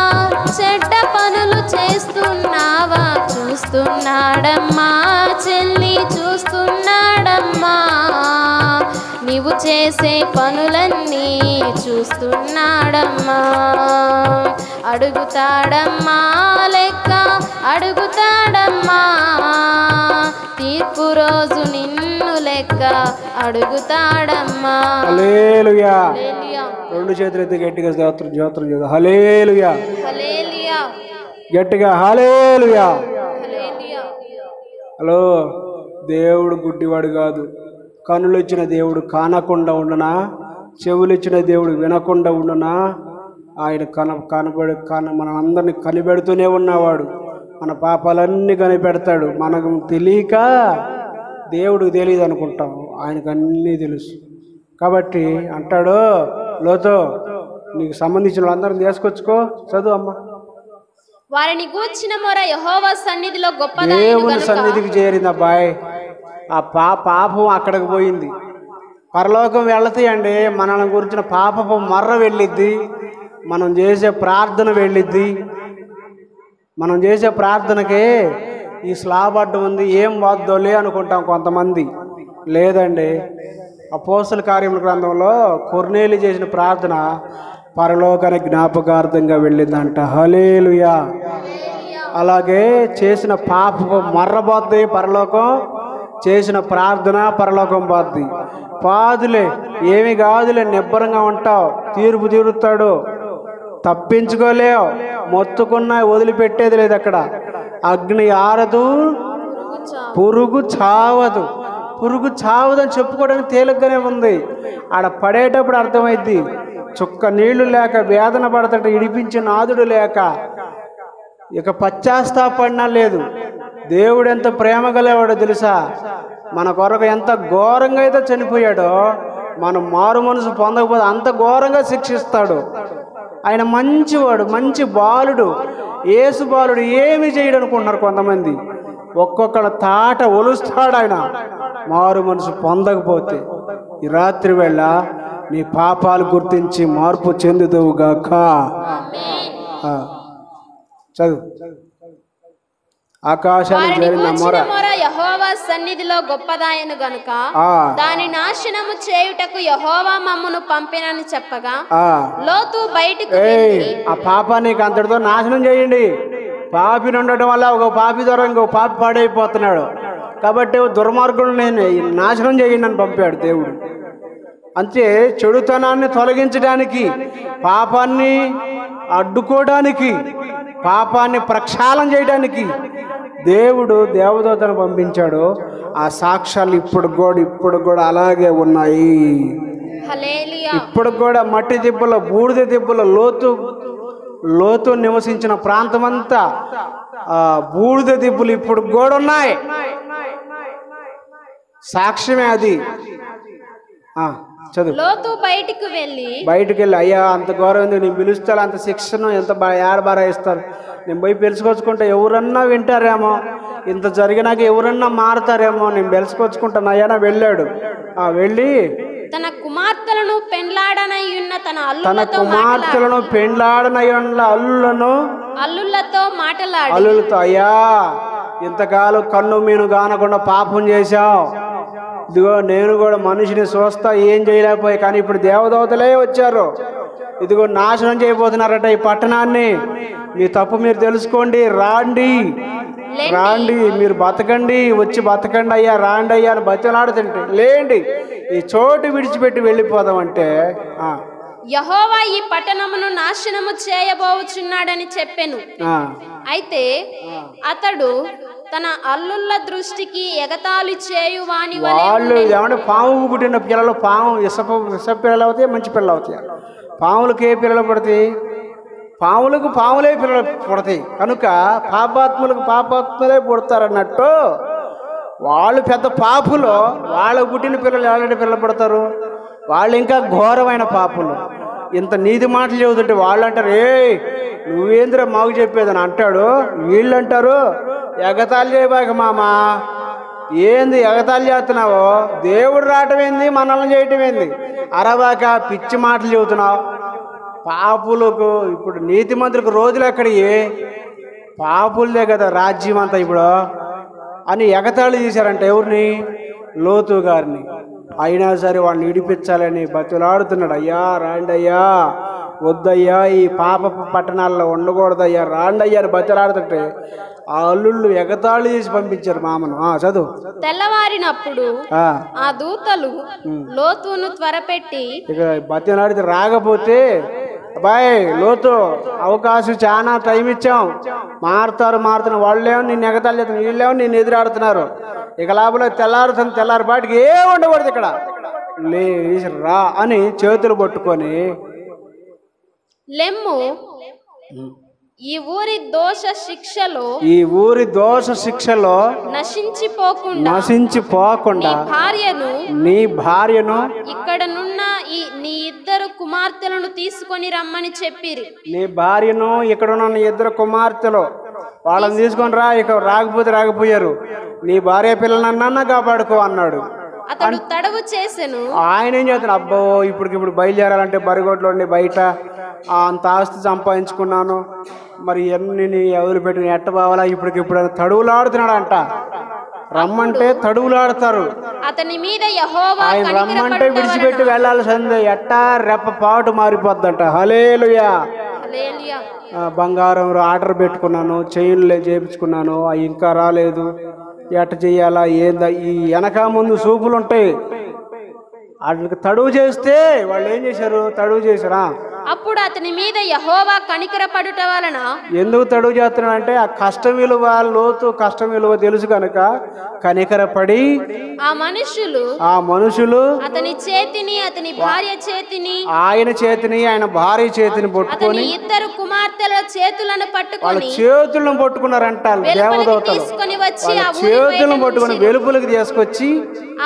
చెడ్డ పనులు చేస్తున్నావా? చూస్తున్నాడమ్మా చెల్లి, చూస్తున్నాడమ్మా నీవు చేసే పనులన్నీ చూస్తున్నాడమ్మా. అడుగుతాడమ్మా లెక్క, అడుగుతాడమ్మా తీర్పు రోజు నిన్ను లెక్క అడుగుతాడమ్మా. హల్లెలూయా. రెండు చేతులు ఎత్తి గట్టిగా స్తోత్రం స్తోత్రం చేద్దాం. హల్లెలూయా. హల్లెలూయా. గట్టిగా హల్లెలూయా. హల్లెలూయా. హలో, దేవుడు గుడ్డివాడు కాదు. కనులు ఇచ్చిన దేవుడు కానకుండా ఉండనా? చెవులు ఇచ్చిన దేవుడు వినకుండా ఉండనా? ఆయన మన అందరినీ కనిపెడుతూనే ఉన్నవాడు. మన పాపాలన్నీ కనిపెడతాడు. మనకు తెలియక దేవుడికి తెలియదు అనుకుంటాం, ఆయనకు అన్నీ తెలుసు. కాబట్టి అంటాడు లోతో, నీకు సంబంధించిన వాళ్ళందరిని తీసుకొచ్చుకో, చదువు అమ్మ. వారిని గూర్చిన మొర యెహోవా సన్నిధిలో దేవుని సన్నిధికి చేరింది అబ్బాయి. ఆ పాపం అక్కడికి పోయింది. పరలోకం వెళతాయండి, మనల్ని గురించిన పాపపు మర్ర వెళ్ళిద్ది, మనం చేసే ప్రార్థన వెళ్ళిద్ది. మనం చేసే ప్రార్థనకే ఈ స్లాబ్ అడ్డం ఉంది, ఏం వద్దోలే అనుకుంటాం కొంతమంది. లేదండి, అపోస్తల కార్యముల గ్రంథంలో కొర్నేలి చేసిన ప్రార్థన పరలోకానికి జ్ఞాపకార్థంగా వెళ్ళిందంట. హల్లెలూయా. అలాగే చేసిన పాపపు మర్రబోద్ది పరలోకం, చేసిన ప్రార్థన పరలోకం పోద్ది. పాదులే, ఏమి కాదులే, నిబ్బరంగా ఉంటావు, తీర్పు తీరుతాడు, తప్పించుకోలేవు, మొత్తుకున్నా వదిలిపెట్టేది లేదు. అక్కడ అగ్ని ఆరదు, పురుగు చావదు. పురుగు చావదని చెప్పుకోవడానికి తేలిగ్గానే ఉంది. ఆడ పడేటప్పుడు అర్థమైద్ది. చుక్క నీళ్లు లేక వేదన పడతాడు, ఇడిపించే నాదుడు లేక ఇక పశ్చాత్తాపడినా లేదు. దేవుడు ఎంత ప్రేమ గలవాడో తెలుసా? మన కొరకు ఎంత ఘోరంగా అయితే చనిపోయాడో, మనం మారు మనసు పొందకపోతే అంత ఘోరంగా శిక్షిస్తాడు. ఆయన మంచివాడు, మంచి బాలుడు, యేసు బాలుడు. ఏమి చేయడు అనుకుంటున్నారు కొంతమంది. ఒక్కొక్కళ్ళ తాట ఒలుస్తాడు ఆయన, మారు మనసు పొందకపోతే. ఈ రాత్రి వేళ నీ పాపాలు గుర్తించి మార్పు చెందుదువుగాక. చదువు. ఆకాశానికి చేరిన మొర యెహోవా సన్నిధిలో గొప్పదాయను గనుక దాని నాశనము చేయుటకు యెహోవా మమ్మును పంపినని చెప్పగా లోతు బయటకు ఆ పాపానికి అంతటితో నాశనం చేయండి. పాపిని ఉండటం వల్ల ఒక పాపి ద్వారా ఇంకో పాపి పాడైపోతున్నాడు. కాబట్టి దుర్మార్గులను నాశనం చేయండి అని పంపాడు దేవుడు. అంతే, చెడుతనాన్ని తొలగించడానికి, పాపాన్ని అడ్డుకోవడానికి, పాపాన్ని ప్రక్షాళన చేయడానికి దేవుడు దేవదూతను పంపించాడు. ఆ సాక్ష్యాలు ఇప్పుడు కూడా అలాగే ఉన్నాయి. ఇప్పుడు కూడా మట్టి దిబ్బల, బూడిద దిబ్బల, లోతు నివసించిన ప్రాంతమంతా బూడిద దిబ్బలు ఇప్పుడు కూడా ఉన్నాయి. సాక్ష్యమే అది. చదువు. లోతు బయటికి వెళ్ళి అయ్యా అంత గౌరవం నేను పిలుస్తాను, అంత శిక్షను ఎంత ఏడబారా ఇస్తారు, నేను పోయి పిలుచుకొచ్చుకుంటా, ఎవరన్నా వింటారేమో, ఇంత జరిగినాక ఎవరన్నా మారుతారేమో, నేను పిలుచుకొచ్చుకుంటాను అయ్యానా. వెళ్ళాడు. వెళ్ళి తన కుమార్తెలను పెండ్లాడనై ఉన్న తన అల్లులతో మాట్లాడు. అయ్యా ఇంతకాలం కన్ను మీను కానకుండా పాపం చేశావు, ఇదిగో నేను కూడా మనిషిని చూస్తా, ఏం చేయలేకపోయా, కానీ ఇప్పుడు దేవదూతలే వచ్చారు, ఇదిగో నాశనం చేయబోతున్నారట ఈ పట్టణాన్ని. మీ తప్పు మీరు తెలుసుకోండి, రాండి, మీరు బతకండి, వచ్చి బతకండి అయ్యా, రాండి అయ్యా అని బతిలాడుతుంటే, లేండి ఈ చోటు విడిచిపెట్టి వెళ్ళిపోదామంటే యెహోవా ఈ పట్టణమును నాశనము చేయబోచున్నాడని చెప్పెను. అయితే అతడు తన అల్లుళ్ళ దృష్టికి ఎగతాళి చేయువాని వాళ్ళు ఏమంటే పాము పుట్టిన పిల్లలు, పాము విష పిల్లలు అవుతాయి, మంచి పిల్లలు అవుతాయి. పాములకు ఏ పిల్లలు పుడతాయి? పాములకు పాములే పిల్లలు పుడతాయి. కనుక పాపాత్ములకు పాపాత్ములే పుడతారన్నట్టు వాళ్ళు పెద్ద పాపులు. వాళ్ళకు పుట్టిన పిల్లలు ఎలాంటి పిల్లలు పుడతారు? వాళ్ళు ఇంకా ఘోరమైన పాపులు. ఇంత నీతి మాటలు చెబుతుంటే వాళ్ళు అంటారు, ఏ నువ్వేంద్ర మాకు చెప్పేదని అంటాడు. వీళ్ళు అంటారు, ఎగతాళి చేయబాక మామా, ఏంది ఎగతాళి చేస్తున్నావు? దేవుడు రావటం ఏంది, మనల్ని చేయటం ఏంది? అరబాక పిచ్చి మాటలు చెబుతున్నావు. పాపులకు ఇప్పుడు నీతి మంత్రులకు రోజులు ఎక్కడివి? పాపులదే కదా రాజ్యం అంతా ఇప్పుడు అని ఎగతాళి చేశారంట. ఎవరిని? లోతు గారిని. అయినా సరే వాళ్ళని విడిపించాలని బతులాడుతున్నాడు. అయ్యా రాండి అయ్యా, వద్దయ్యా, ఈ పాప పట్టణాల్లో ఉండకూడదయ్యా, రాండి అయ్యా అని బతులాడుతుంటే ఆ అల్లుళ్ళు ఎగతాళి చేసి పంపించారు మామను. చదువు. తెల్లవారినప్పుడు ఆ దూతలు లోతును త్వరపెట్టి ఇక బతిలాడితే రాకపోతే, అబ్బాయి లోతు అవకాశం చాలా టైం ఇచ్చాం, మారుతారు వాళ్ళేమో నిన్ను ఎగతాళి చేస్తున్నారు, వీళ్ళేమో నిన్ను ఎదురాడుతున్నారు, ఇక లాభంలో తెల్లారిపాటికి ఏ ఉండకూడదు ఇక్కడ, లేచి రా అని చేతులు పట్టుకొని లెమ్ము, ఈ ఊరి దోష శిక్షలో నశించిపోకుండా నీ భార్యను ఇక్కడనున్న నీ ఇద్దరు కుమార్తెలను తీసుకొని రమ్మని చెప్పిరి. నీ భార్యను ఇక్కడున్న నీ ఇద్దరు కుమార్తెలు వాళ్ళని తీసుకొని రా, ఇక రాకపోయారు, నీ భార్య పిల్లలన్నా కాపాడుకో అన్నాడు. అతడు తడవు చేసెను. ఆయన ఏం చేస్తాడు? అబ్బో ఇప్పుడు బయలుదేరాలంటే బరిగొడ్లో బయట అంత ఆస్తి సంపాదించుకున్నాను, మరి ఎన్ని ఎవరు పెట్టిన ఎట్ట బావాలా, ఇప్పుడు తడువులాడుతున్నాడు అంట. రమ్మంటే తడువులాడతారు. అతని మీద యెహోవా ఆయన రమ్మంటే విడిచిపెట్టి వెళ్ళాల్సిందే. ఎట్టా రెప్ప పాటు మారిపోద్దంట. హల్లెలూయా. బంగారం ఆర్డర్ పెట్టుకున్నాను, చైన్లు చేయించుకున్నాను, అవి ఇంకా రాలేదు, ఎట్ట చెయ్యాలా ఏందా? ఈ వెనక ముందు సూపులు ఉంటాయి, వాటికి తడువు చేస్తే వాళ్ళు ఏం చేశారు? తడువు చేశారా? అప్పుడు అతని మీద యెహోవా కనికరపడుట వలన. ఎందుకు తడువు చేస్తున్నాడంటే ఆ కష్టం విలువ, లోతు కష్టం విలువ తెలుసు కనుక కనికరపడి ఆ మనుషులు అతని చేతిని, అతని భార్య చేతిని, ఆయన చేతిని, ఆయన భార్య చేతిని పట్టుకొని ఇద్దరు కుమార్తెల చేతులను పట్టుకొని వాళ్ళ చేతులను పట్టుకున్నారంట. దేవదూతలు తీసుకొని వచ్చి చేతులను పట్టుకుని వెలుపులకు తీసుకొచ్చి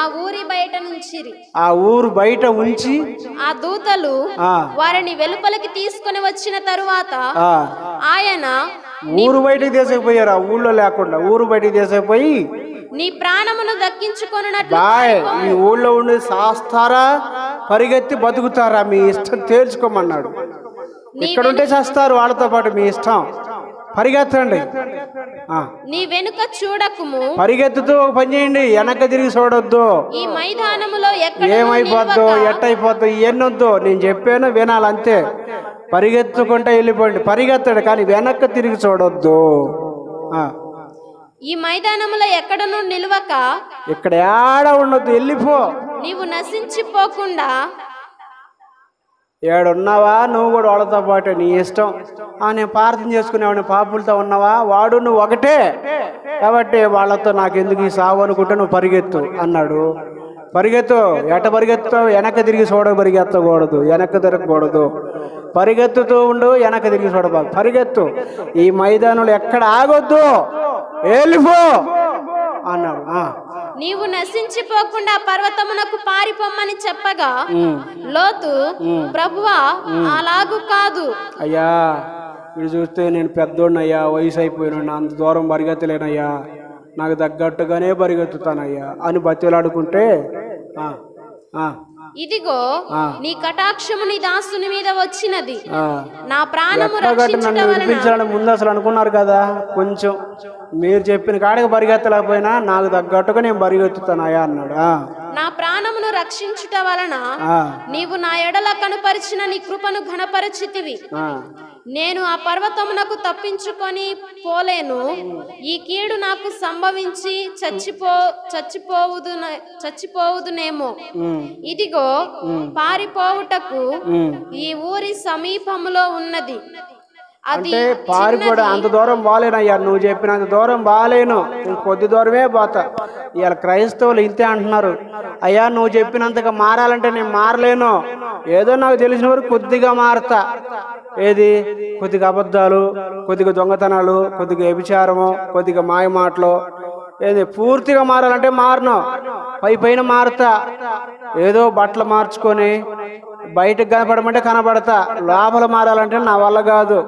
ఆ ఊరి బయట ఉంచిరి. ఆ ఊరు బయట ఉంచి ఆ దూతలు వారిని వెలుపలికి తీసుకొని వచ్చిన తరువాత ఆయన ఊరు బయటకు తీసుకుపోయారు. ఆ ఊళ్ళో లేకుండా ఊరు బయటకు తీసుకుపోయి నీ ప్రాణమును దక్కించుకొనున్నట్లు ఈ ఊళ్ళో ఉండి శాస్తారా పరిగెత్తి బతుకుతారా మీ ఇష్టం తేల్చుకోమన్నాడు. ఇక్కడుంటే చేస్తారు వాళ్ళతో పాటు, మీ ఇష్టం, పరిగెత్తండి. నీ వెనుక చూడకుము, పరిగెత్తుతూ ఒక పని చేయండి, వెనక తిరిగి చూడొద్దు. ఈ మైదానములో ఏమైపోద్దో ఎట్టయిపోద్దో ఎన్నొద్దు, నేను చెప్పాను వినాలంతే. పరిగెత్తుకుంటా వెళ్ళిపోండి, పరిగెత్తాడు కానీ వెనక్కి తిరిగి చూడొద్దు. ఈ మైదానములో ఎక్కడను నిలవక, ఇక్కడ ఏడ ఉండొద్దు, వెళ్ళిపో. నీవు నశించిపోకుండా ఏడున్నావా నువ్వు కూడా వాళ్ళతో పాటు, నీ ఇష్టం. నేను ప్రార్థన చేసుకునేవాడిని, పాపులతో ఉన్నావా, వాడు నువ్వు ఒకటే కాబట్టి వాళ్ళతో నాకెందుకు ఈ సావు అనుకుంటే నువ్వు పరిగెత్తు అన్నాడు. పరిగెత్తు. ఎట పరిగెత్తావు? వెనక్కి తిరిగి పరిగెత్తకూడదు, వెనక్కి తిరగకూడదు, పరిగెత్తుతూ ఉండు, వెనక్కి తిరిగి చూడబాకు, పరిగెత్తు. ఈ మైదానంలో ఎక్కడ ఆగొద్దు, వెళ్ళిపో అన్నాడు. నీవు నశించిపోకుండా పర్వతమునకు పారిపోమ్మని చెప్పగా లోతు, ప్రభువా అలాగు కాదు అయ్యా, ఇది చూస్తే నేను పెద్దోడినయ్యా, వయసు అయిపోయినా, అంత దూరం పరిగెత్తలేనయ్యా, నాకు తగ్గట్టుగానే పరిగెత్తుతానయ్యా అని బతిలాడుకుంటే, ఇదిగో నీ కటాక్షము నీ దాసుని మీద వచ్చినది, నా ప్రాణము రక్షించాలని ముందు అసలు అనుకున్నారు కదా. కొంచెం మీరు చెప్పిన కాడికి పరిగెత్తలేకపోయినా నాకు తగ్గట్టుగా నేను పరిగెత్తుతానయ్యా అన్నాడు. నా ప్రాణమును రక్షించుట వలన నీవు నా ఎడల కనుపరిచిన నీ కృపను ఘనపరచితివి. నేను ఆ పర్వతమునకు తప్పించుకొని పోలేను, ఈ కీడు నాకు సంభవించి చచ్చిపోవుదునేమో. ఇదిగో పారిపోవుటకు ఈ ఊరి సమీపములో ఉన్నది. అంటే పారిపోవడం అంత దూరం బాలేనయ్యా, నువ్వు చెప్పినంత దూరం బాలేను, కొద్ది దూరమే పోతా. ఇవాళ క్రైస్తవులు ఇంతే అంటున్నారు, అయ్యా నువ్వు చెప్పినంతగా మారాలంటే నేను మారలేను, ఏదో నాకు తెలిసిన వరకు కొద్దిగా మారతా. ఏది? కొద్దిగా అబద్ధాలు, కొద్దిగా దొంగతనాలు, కొద్దిగా వ్యభిచారము, కొద్దిగా మాయ మాటలు. ఏది? పూర్తిగా మారాలంటే మారను, పైన మారుతా. ఏదో బట్టలు మార్చుకొని బయటకు కనపడమంటే కనపడతా, లోపల మారాలంటే నా వల్ల కాదు.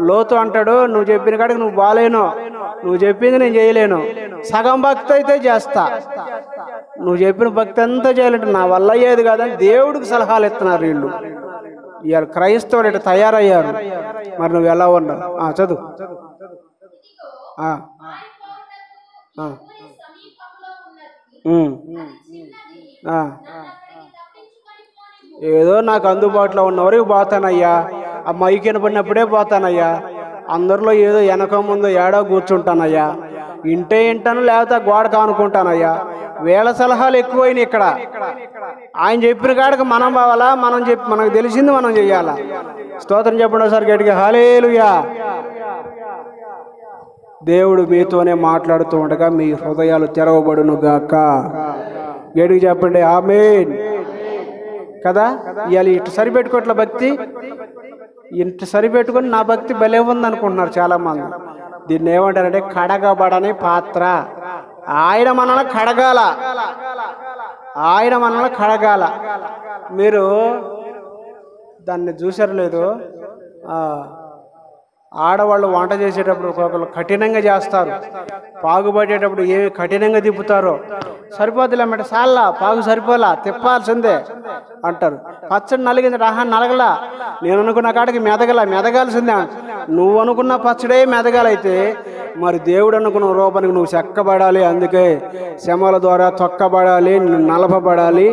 లోతు అంటాడు, నువ్వు చెప్పిన కాడికి నువ్వు బాలేను, నువ్వు చెప్పింది నేను చేయలేను, సగం భక్తి అయితే చేస్తా, నువ్వు చెప్పిన భక్తి అంతా చేయాలంటే నా వల్ల అయ్యేది కాదని దేవుడికి సలహాలు ఇస్తున్నారు వీళ్ళు. ఇవాళ క్రైస్తవులు ఇట్లా తయారయ్యారు. మరి నువ్వు ఎలా ఉన్నావు? చదువు. ఏదో నాకు అందుబాటులో ఉన్నవరకు పోతానయ్యా, ఆ మైకి వినపడినప్పుడే పోతానయ్యా, అందరిలో ఏదో వెనక ముందు ఏడో కూర్చుంటానయ్యా, ఇంటే ఇంటాను లేకపోతే గోడ కానుకుంటానయ్యా. వేళ సలహాలు ఎక్కువైనాయి ఇక్కడ. ఆయన చెప్పిన కాడికి మనం పోవాలా, మనకు తెలిసింది మనం చెయ్యాలా. స్తోత్రం చెప్పండి ఒకసారి గట్టిగా, హల్లెలూయా. దేవుడు మీతోనే మాట్లాడుతూ ఉండగా మీ హృదయాలు తెరవబడును గాక. గట్టిగా చెప్పండి ఆమేన్. కదా, ఇవాళ ఇటు సరిపెట్టుకోవట్ల భక్తి, ఇంటి సరిపెట్టుకొని నా భక్తి భలే ఉంది అనుకుంటున్నారు చాలామంది. దీన్ని ఏమంటారంటే కడగబడని పాత్ర. ఆయన మనల్ని కడగాల, ఆయన మనల్ని కడగాల. మీరు దాన్ని చూసారు లేదు, ఆడవాళ్ళు వంట చేసేటప్పుడు ఒక్కొక్కరు కఠినంగా చేస్తారు, పాగుపడేటప్పుడు ఏమి కఠినంగా తిప్పుతారో. సరిపోతులే అన్నమాట, సాల్లా పాగు సరిపోలా, తిప్పాల్సిందే అంటారు. పచ్చడి నలిగింది, నలగలా, నేను అనుకున్న కాడికి మెదగాల్సిందే. నువ్వు అనుకున్న పచ్చడే మెదగాలైతే మరి దేవుడు అనుకున్న రూపానికి నువ్వు చెక్కబడాలి. అందుకే శ్రమల ద్వారా తొక్కబడాలి, నిన్ను నలపబడాలి,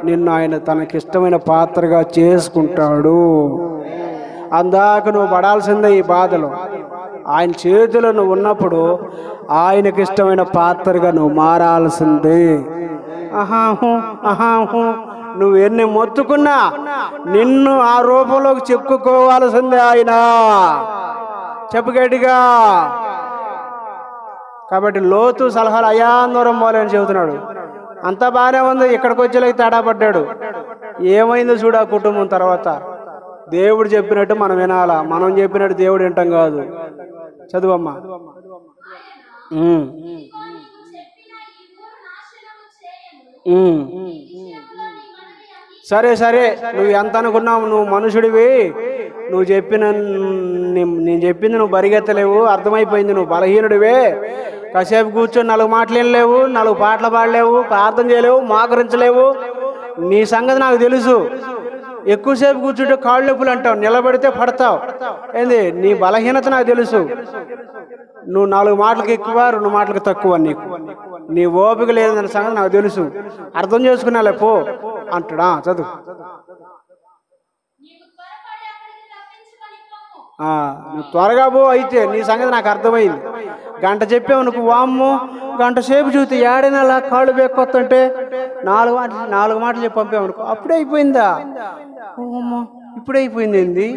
నిన్ను ఆయన తనకిష్టమైన పాత్రగా చేసుకుంటాడు. అందాక నువ్వు పడాల్సిందే ఈ బాధలు. ఆయన చేతిలో నువ్వు ఉన్నప్పుడు ఆయనకి ఇష్టమైన పాత్రగా నువ్వు మారాల్సిందే. నువ్వు ఎన్ని మొత్తుకున్నా నిన్ను ఆ రూపంలోకి చెప్పుకోవాల్సిందే ఆయన. చెప్పు గట్టిగా. కాబట్టి లోతు సలహాలు అయాందూరం పోలేని చెబుతున్నాడు. అంతా బాగానే ఉంది, ఇక్కడికి వచ్చేలాగా తేడా పడ్డాడు. ఏమైందో చూడు ఆ కుటుంబం తర్వాత. దేవుడు చెప్పినట్టు మనం వినాలా, మనం చెప్పినట్టు దేవుడు వింటాం కాదు. చదువమ్మా. సరే సరే, నువ్వు ఎంత అనుకున్నావు, నువ్వు మనుషుడివి, నువ్వు నేను చెప్పింది నువ్వు బరిగెత్తలేవు, అర్థమైపోయింది, నువ్వు బలహీనుడివే. కాసేపు కూర్చొని 4 మాటలు వినలేవు, 4 పాటలు పాడలేవు, ప్రార్థన చేయలేవు, మోకరించలేవు. నీ సంగతి నాకు తెలుసు. ఎక్కువసేపు కూర్చుంటే కాళ్ళు నొప్పులు అంటావు, నిలబడితే పడతావు. ఏంది? నీ బలహీనత నాకు తెలుసు. నువ్వు 4 మాటలకు ఎక్కువ, 2 మాటలకు తక్కువ. నీ ఓపిక లేదన్న సంగతి నాకు తెలుసు, అర్థం చేసుకున్నాలే పో అంటాడా. చదువు. నువ్వు త్వరగా పో, అయితే నీ సంగతి నాకు అర్థమైంది. గంట చెప్పావు నువ్వు, వామ్ము గంట సేపు చూస్తే ఏడైనా అలా కాళ్ళు బెక్కొత్తంటే 4 మాటలు చెప్పి పంపావు అనుకో, అప్పుడే అయిపోయిందా? ఇప్పుడే అయిపోయింది ఏంది?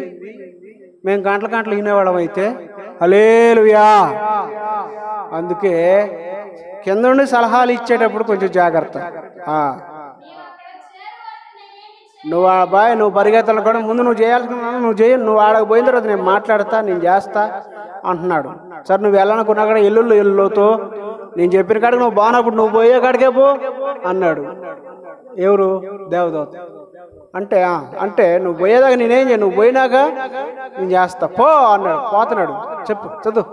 మేము గంటలు వినేవాళ్ళం అయితే. హల్లెలూయా. అందుకే కింద నుండి సలహాలు ఇచ్చేటప్పుడు కొంచెం జాగ్రత్త. నువ్వు పరిగెత్తాలి కూడా, ముందు నువ్వు చేయాల్సిన నువ్వు చేయ, నువ్వు ఆడకు పోయిన తర్వాత నేను మాట్లాడతా, నేను చేస్తా అంటున్నాడు. సరే నువ్వు వెళ్ళాలనుకున్నా కూడా ఎల్లుతో నేను చెప్పిన కాడికి నువ్వు బాగున్నప్పుడు నువ్వు పోయే కాడికే పో అన్నాడు. ఎవరు? దేవదూత. అంటే నువ్వు పోయేదాకా నేనేం చేయను, నువ్వు పోయినాక నేను చేస్తా పో అన్నాడు. పోతున్నాడు. చెప్పు. చదువు.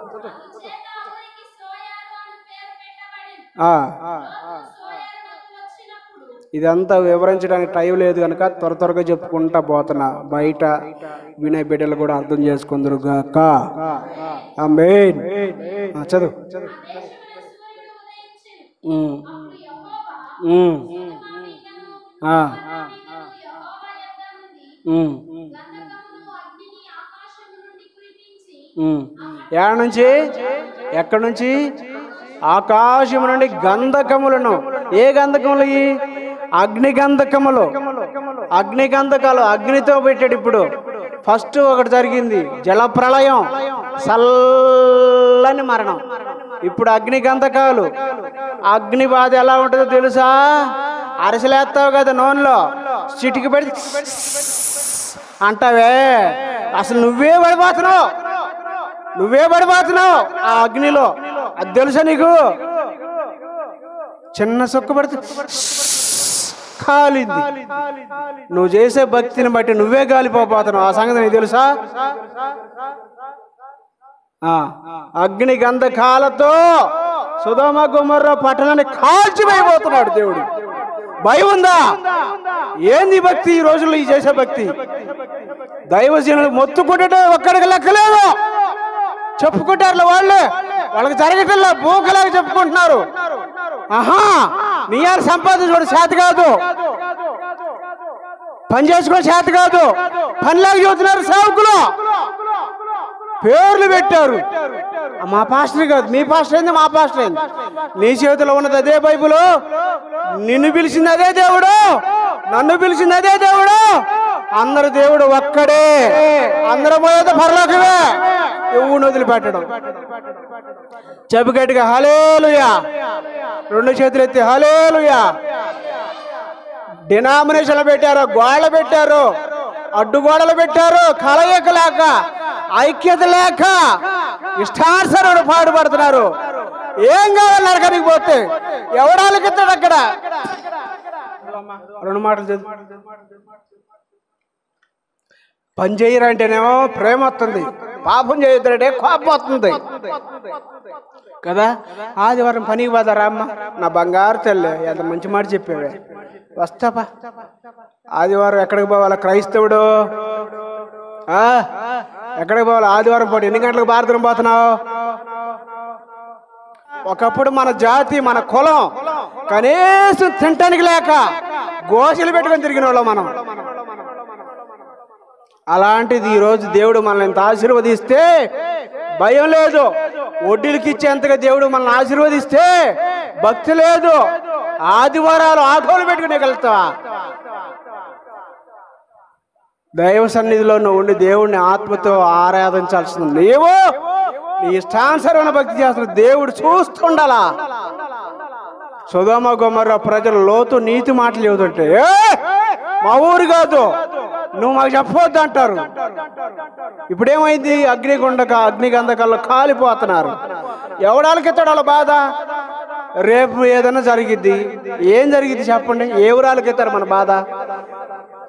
ఇదంతా వివరించడానికి టైం లేదు కనుక త్వరగా చెప్పుకుంటా పోతున్నా. బయట వినే బిడ్డలు కూడా అర్థం చేసుకుందరుగాక. ఆమేన్. చదువు. ఏడ నుంచి? ఎక్కడి నుంచి? ఆకాశం నుండి గంధకములను. ఏ గంధకములు? అగ్నిగంధకములు. అగ్నిగంధకాలు అగ్నితో పెట్టాడు. ఇప్పుడు ఫస్ట్ ఒకటి జరిగింది, జలప్రళయం, చల్లని మరణం. ఇప్పుడు అగ్ని గంధకాలు. అగ్ని బాధ ఎలా ఉంటుందో తెలుసా? అరసలేస్తావు కదా నూనెలో, చిటికి పెడితే అంటావే, అసలు నువ్వే పడిపోతున్నావు ఆ అగ్నిలో. అది తెలుసా నీకు? చిన్న సొక్కు పడితే కాలింది. నువ్వు చేసే భక్తిని బట్టి నువ్వే కాలిపోతున్నావు. ఆ సంగతి నీకు తెలుసా? అగ్ని గంధకాలతో సొదొమ గొమొర్ర పట్టణాన్ని కాల్చిపోయిపోతున్నాడు దేవుడు. భయం ఉందా? ఏంది భక్తి ఈ రోజుల్లో ఈ చేసే భక్తి? దైవజనులు మొత్తుకుంటే ఒక్కడికి లెక్కలేదు. చెప్పుకుంటారు వాళ్ళకి జరగటల్లా బూకలాగా చెప్పుకుంటున్నారు. నీ సంపాదించుకోవడం చేత కాదు, పని చేసుకోవడం చేత కాదు, పనిలాగా చెబుతున్నారు. సేవకులు పేర్లు పెట్టారు. మా పాస్టర్ కాదు, మీ పాస్టర్ అయింది, మా పాస్టర్ అయింది. నీ చేతిలో ఉన్నది అదే బైబిల్. నిన్ను పిలిచింది అదే దేవుడు, నన్ను పిలిచింది అదే దేవుడు. అందరు దేవుడు ఒక్కడే, అందరూ పోయేది పరలోకమే. ఎవరిని వదిలిపెట్టడం. చెప్పు గట్టిగా హల్లెలూయా. రెండు చేతులు ఎత్తి హల్లెలూయా. డినామినేషన్లు పెట్టారు, గోడలు పెట్టారు, అడ్డుగోడలు పెట్టారు. కలయిక లేక, ఐక్యత లేక ఇష్టానుసారుడు పాడుపడుతున్నారు. ఏం కావాలి నరకానికి పోతే? ఎవడాలకి ఇస్తాడు అక్కడ? రెండు మాటలు చదువు. పని చేయరంటేనేమో ప్రేమ వస్తుంది, పాపం చేయొద్దంటే కోపం వస్తుంది కదా. ఆదివారం పనికి పోతారా అమ్మ? నా బంగారు తెల్లే, ఎంత మంచి మాట చెప్పేవే. వస్తాపా. ఆదివారం ఎక్కడికి పోవాలి క్రైస్తవుడు? ఎక్కడికి పోవాలి ఆదివారం పూట? ఎన్ని గంటలకు భారతం పోతున్నావు? ఒకప్పుడు మన జాతి, మన కులం కనీసం తినటానికి లేక గోసలు పెట్టుకొని తిరిగిన వాళ్ళం మనం. అలాంటిది ఈరోజు దేవుడు మనల్ని ఎంత ఆశీర్వదిస్తే భయం లేదు. వడ్డీలకి ఇచ్చేంతగా దేవుడు మనల్ని ఆశీర్వదిస్తే భక్తి లేదు. ఆదివారాలు ఆటోలు పెట్టుకునే వెళ్తావా? దైవ సన్నిధిలో నువ్వు ఉండి దేవుడిని ఆత్మతో ఆరాధించాల్సింది. నీవు నీ ఇష్టానుసరమైన భక్తి చేస్తున్న దేవుడు చూస్తుండాలా. సొదొమ గొమొర్రా ప్రజలు లోతు నీతి మాటలు చెబుతుంటే మా ఊరు కాదు, నువ్వు మాకు చెప్పవద్దు అంటారు. ఇప్పుడేమైంది? అగ్ని గంధకాల్లో కాలిపోతున్నారు. ఎవడాలకెత్తాడు వాళ్ళ బాధ? రేపు ఏదైనా జరిగిద్ది. ఏం జరిగిద్ది చెప్పండి? ఏ ఊరాలకెత్తారు మన బాధ?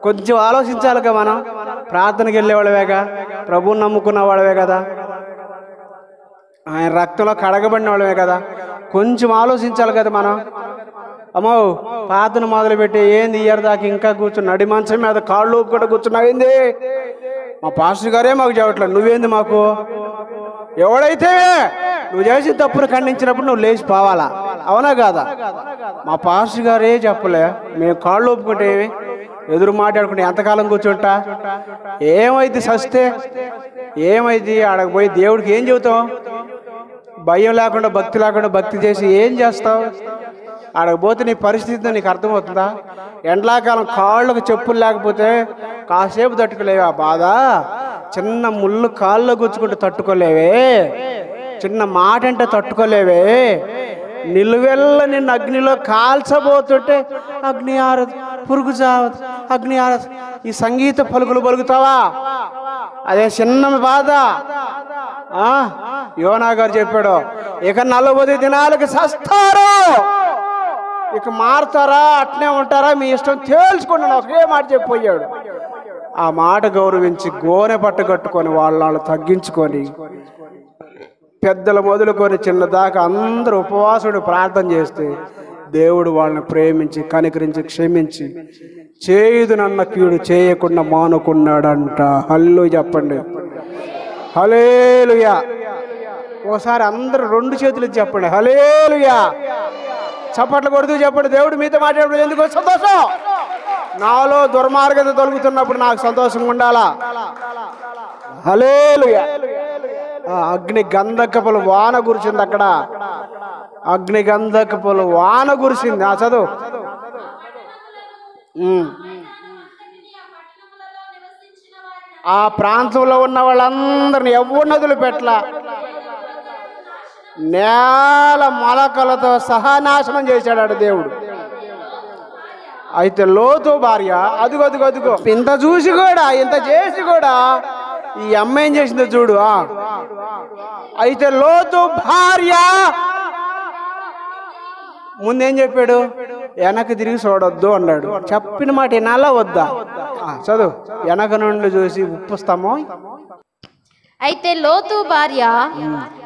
కొంచెం ఆలోచించాలిగా. మనం ప్రార్థనకి వెళ్ళేవాళ్ళవేగా, ప్రభువుని నమ్ముకున్న వాళ్ళవే కదా, ఆయన రక్తంలో కడగబడిన వాళ్ళమే కదా. కొంచెం ఆలోచించాలి కదా మనం. అమ్మో, ప్రార్థన మొదలుపెట్టి ఏంది ఇయర్ దాకా ఇంకా కూర్చుని నడి మంచం మీద కాళ్ళు కూడా కూర్చున్నాయింది. మా పాస్టర్ గారే మాకు చెప్పట్లేదు, నువ్వేంది మాకు? ఎవడైతే నువ్వు చేసిన తప్పును ఖండించినప్పుడు నువ్వు లేచి పోవాలా, అవునా కాదా? మా పాస్టర్ గారే చెప్పలే, మేము కాళ్ళు ఒప్పుకుంటే ఎదురు మాట్లాడుకుంటే ఎంతకాలం కూర్చుంటా? ఏమైంది? సస్తే ఏమైంది? ఆడకు పోయి దేవుడికి ఏం చెబుతావు? భయం లేకుండా, భక్తి లేకుండా భక్తి చేసి ఏం చేస్తావు? ఆడకపోతే నీ పరిస్థితి నీకు అర్థమవుతుందా? ఎండాకాలం కాళ్ళకు చెప్పులు లేకపోతే కాసేపు తట్టుకోలేవే ఆ బాధ. చిన్న ముళ్ళు కాళ్ళలో గుచ్చుకుంటే తట్టుకోలేవే, చిన్న మాట అంటే తట్టుకోలేవే. నిలువెల్ల నిన్ను అగ్నిలో కాల్చబోతుంటే అగ్ని ఆరదు, పురుగు చావదు, అగ్ని ఆరదు. ఈ సంగీత పలుకులు పలుకుతావా? అదే చిన్న బాధ. యోనా గారు చెప్పాడు, ఇక 40 దినాలకు చస్తారు, ఇక మారుతారా అట్నే ఉంటారా మీ ఇష్టం తేల్చుకున్నాను ఒకే మాట చెప్పిపోయాడు. ఆ మాట గౌరవించి గోనె పట్ట కట్టుకొని వాళ్ళ తగ్గించుకొని పెద్దలు మొదలుకొని చిన్న దాకా అందరూ ఉపవాసుడు ప్రార్థన చేస్తే దేవుడు వాళ్ళని ప్రేమించి కనికరించి క్షమించి చేయుదునన్న కీడు చేయకుండా మానుకున్నాడంట. హల్లెలూయా చెప్పండి, హల్లెలూయా. ఓసారి అందరూ 2 చేతులు చెప్పండి, హల్లెలూయా. చప్పట్లు కొడుతూ చెప్పండి. దేవుడు మీతో మాట్లాడేప్పుడు ఎందుకు సంతోషం? నాలో దుర్మార్గత తొలుగుతున్నప్పుడు నాకు సంతోషంగా ఉండాలా. హల్లెలూయా. అగ్ని గంధకపుల వాన కురిసింది అక్కడ, అగ్ని గంధకపుల వాన కురిసింది. ఆ చదువు. ఆ ప్రాంతంలో ఉన్న వాళ్ళందరినీ ఎవరిని వదిలిపెట్టలా. నేల మొలకలతో సహా నాశనం చేశాడు దేవుడు. అయితే లోతు భార్య అదుగో ఇంత చూసి కూడా, ఇంత చేసి కూడా ఈ అమ్మ ఏం చేసిందో చూడు. అయితే లోతు భార్య ముందేం చెప్పాడు? వెనక్కి తిరిగి చూడొద్దు అన్నాడు. చెప్పిన మాట వినాలా వద్దా? చదువు. వెనక నుండి చూసి ఉప్పు స్తంభం. అయితే లోతు భార్య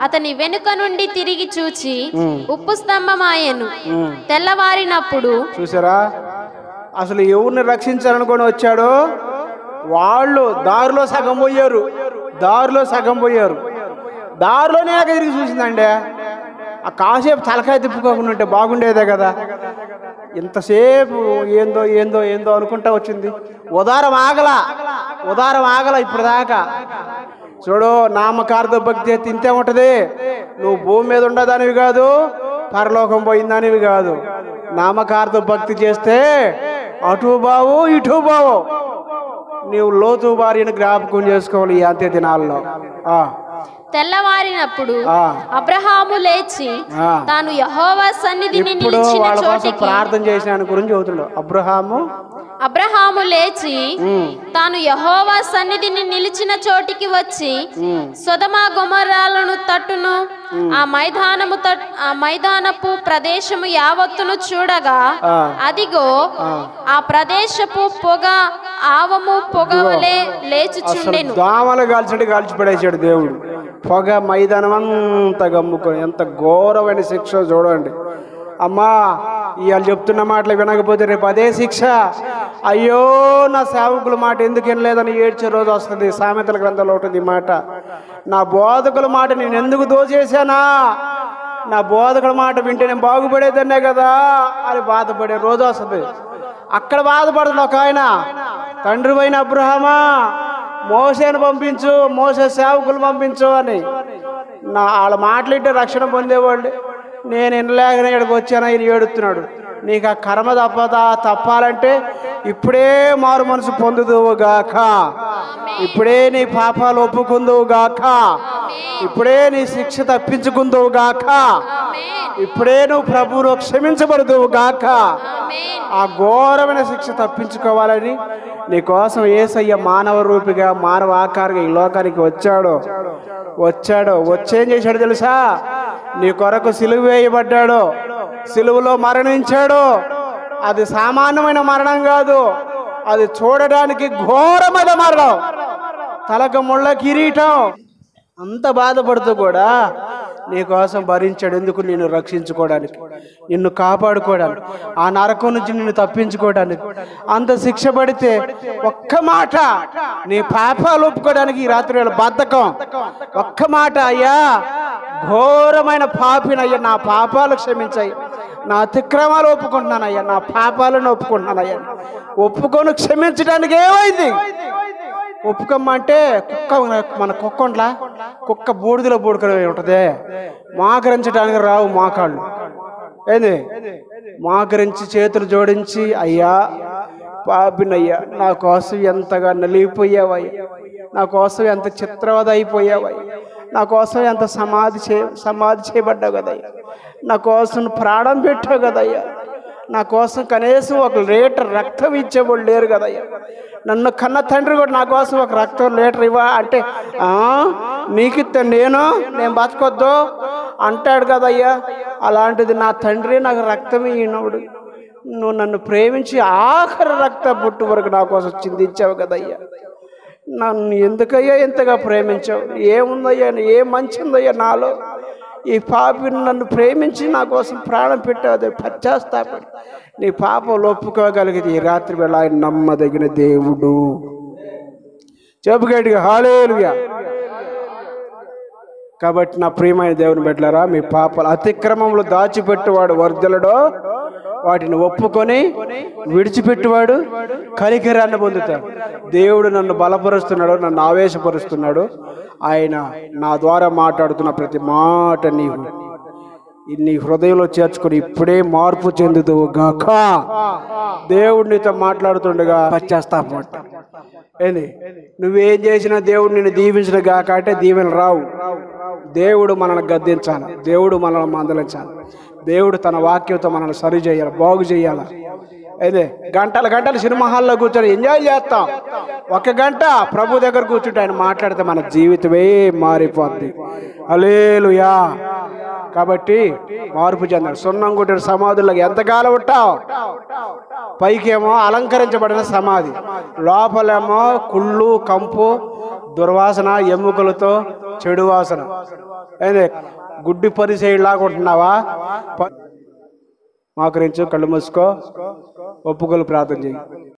అతని వెనుక నుండి తిరిగి చూచి ఉప్పు స్తంభమాయెను. తెల్లవారినప్పుడు చూసారా, అసలు ఎవరిని రక్షించాలనుకొని వచ్చాడో వాళ్ళు దారిలో సగం పోయారు. దారిలోనే తిరిగి చూసిందండి. ఆ కాసేపు తలకాయ తిప్పుకోకుండా ఉంటే బాగుండేదే కదా. ఇంతసేపు ఏందో అనుకుంటా వచ్చింది. ఉదారం ఆగల ఇప్పుడు దాకా. చూడు, నామకార్థ భక్తి తింటే ఉంటది. నువ్వు భూమి మీద ఉండదానివి కాదు, పరలోకం పోయిందానివి కాదు. నామకార్థ భక్తి చేస్తే అటు బావు ఇటు బావు. నీవు లోతు భార్యను జ్ఞాపకం చేసుకోవాలి ఈ అంత్య దినాల్లో. తెల్లవారినప్పుడు అబ్రహాము లేచి తాను యెహోవా సన్నిధిని నిలిచిన చోటికి ప్రార్థన చేసిన గురించి చదువుతున్నాడు. అబ్రహాము లేచి తాను యెహోవా సన్నిధిని నిలిచిన చోటికి వచ్చి సొదొమ గొమొర్రాలను తట్టును ఆ మైదానపు ప్రదేశము యావత్తును చూడగా అదిగో ఆ ప్రదేశపు పొగ ఆవము పొగవలే లేచుచుండెను. దోమలు కాల్చి పడేసాడు దేవుడు. పొగ మైదానం అంతా గమ్ముకొని. ఎంత ఘోరమైన శిక్ష చూడండి. అమ్మా, ఇవాళ చెప్తున్న మాటలు వినకపోతే రేపు అదే శిక్ష. అయ్యో, నా సేవకుల మాట ఎందుకు వినలేదని ఏడ్చే రోజు వస్తుంది. సామెతల గ్రంథంలో ఉంటుంది ఈ మాట. నా బోధకుల మాట నేను ఎందుకు దోచేశానా? నా బోధకుల మాట వింటే నేను బాగుపడేదన్నే కదా అని బాధపడే రోజు వస్తుంది. అక్కడ బాధపడుతుంది ఒక ఆయన, తండ్రి అయిన అబ్రహామా, మోసేను పంపించు, మోసే సేవకులు పంపించు అని. వాళ్ళ మాటలింటే రక్షణ పొందేవాళ్ళు. నేను వినలేకనే ఇక్కడికి వచ్చానా ఈయన ఏడుస్తున్నాడు. నీకు ఆ కర్మ తప్పాలంటే ఇప్పుడే మారు మనసు పొందుదువు గాక, ఇప్పుడే నీ పాపాలు ఒప్పుకుందువు గాక, ఇప్పుడే నీ శిక్ష తప్పించుకుందువు గాక, ఇప్పుడే నువ్వు ప్రభువును క్షమించబడుదువు గాక. ఆ ఘోరమైన శిక్ష తప్పించుకోవాలని నీకోసం యేసయ్య మానవ రూపిగా, మానవ ఆకారంగా ఈ లోకానికి వచ్చేం చేశాడు తెలుసా? నీ కొరకు సిలువ వేయబడ్డాడు, సిలువలో మరణించాడు. అది సామాన్యమైన మరణం కాదు, అది చూడడానికి ఘోరమైన మరణం. తలకు ముళ్ళ కిరీటం. అంత బాధపడుతూ కూడా నీకోసం భరించాడు. ఎందుకు? నిన్ను రక్షించుకోవడానికి, నిన్ను కాపాడుకోవడానికి, ఆ నరకం నుంచి నిన్ను తప్పించుకోవడానికి. అంత శిక్ష పడితే ఒక్క మాట, నీ పాపాలు ఒప్పుకోవడానికి ఈ రాత్రి వేళ బద్ధకం. ఒక్క మాట, అయ్యా ఘోరమైన పాపినయ్యా, నా పాపాలు క్షమించాయి, నా అతిక్రమాలు ఒప్పుకుంటున్నానయ్యా, నా పాపాలను ఒప్పుకుంటున్నానయ్యా. ఒప్పుకొని క్షమించడానికి ఏమైంది? ఒప్పుకోమంటే మన కుక్క బూడిదలో బూడుకొని ఉంటుంది. మాకరించడానికి రావు మోకాళ్ళు. ఏంది? మాకరించి చేతులు జోడించి, అయ్యా పాపినయ్యా, నా కోసం ఎంతగా నలిగిపోయావయ్యా, నా కోసం ఎంత చిత్రవద అయిపోయావయ్యా, నా కోసం ఎంత సమాధి చేయబడ్డావు కదయ్యా, నా కోసం ప్రాణం పెట్టావు కదయ్యా, నా కోసం కనీసం 1 లీటర్ రక్తం ఇచ్చేవాళ్ళు లేరు కదయ్యా, నన్ను కన్న తండ్రి కూడా నా కోసం 1 రక్తం లీటర్ ఇవ్వా అంటే నీకిస్తే నేను బతకొద్దు అంటాడు కదయ్యా. అలాంటిది నా తండ్రి నాకు రక్తం ఇవ్వనప్పుడు నువ్వు నన్ను ప్రేమించి ఆఖరి రక్త బొట్టు వరకు నా కోసం చిందించావు కదయ్యా. నన్ను ఎందుకయ్యా ఎంతగా ప్రేమించావు? ఏముందయ్యా, ఏం మంచి ఉందయ్యా నాలో? ఈ పాపిని నన్ను ప్రేమించి నా కోసం ప్రాణం పెట్టావు. పశ్చాత్తాపడి నీ పాపం ఒప్పుకోగలిగితే ఈ రాత్రి వేళ ఆయన నమ్మదగిన దేవుడు. చెప్పుగట్టిగా హల్లెలూయా. కాబట్టి నా ప్రియమైన దేవుని బిడ్డలారా, మీ పాపాలు అతిక్రమంలో దాచిపెట్టువాడు వర్ధలడో, వాటిని ఒప్పుకొని విడిచిపెట్టువాడు కనికరాన్ని పొందుతాడు. దేవుడు నన్ను బలపరుస్తున్నాడు, నన్ను ఆవేశపరుస్తున్నాడు. ఆయన నా ద్వారా మాట్లాడుతున్న ప్రతి మాట నీ హృదయంలో చేర్చుకొని ఇప్పుడే మార్పు చెందుదువు గాక. దేవుడు నీతో మాట్లాడుతుండగా పశ్చాత్తాపం. ఏంది? నువ్వేం చేసినా దేవుడు నిన్ను దీవించిన గాక అంటే దీవెనలు రావు. దేవుడు మనల్ని గద్దించాలి, దేవుడు మనల్ని మందలించాలి, దేవుడు తన వాక్యంతో మనల్ని సరి చేయాలి, బాగు చేయాలి. అదే గంటల గంటలు సినిమా హాల్లో కూర్చొని ఎంజాయ్ చేస్తాం. 1 గంట ప్రభు దగ్గర కూర్చుంటే ఆయన మాట్లాడితే మన జీవితమే మారిపోద్ది. హల్లెలూయా. కాబట్టి మార్పు చెందాలి. సున్నం కొట్టిన సమాధులకు ఎంతకాలం ఉంటావు? పైకేమో అలంకరించబడిన సమాధి, లోపలేమో కుళ్ళు, కంపు, దుర్వాసన, ఎముకలతో చెడు వాసన. అదే గుడ్డి పరిసేయులాగా ఉంటున్నావా? మోకరించు, కళ్ళు మూసుకో, ఒప్పుకోలు ప్రార్థన చేయి.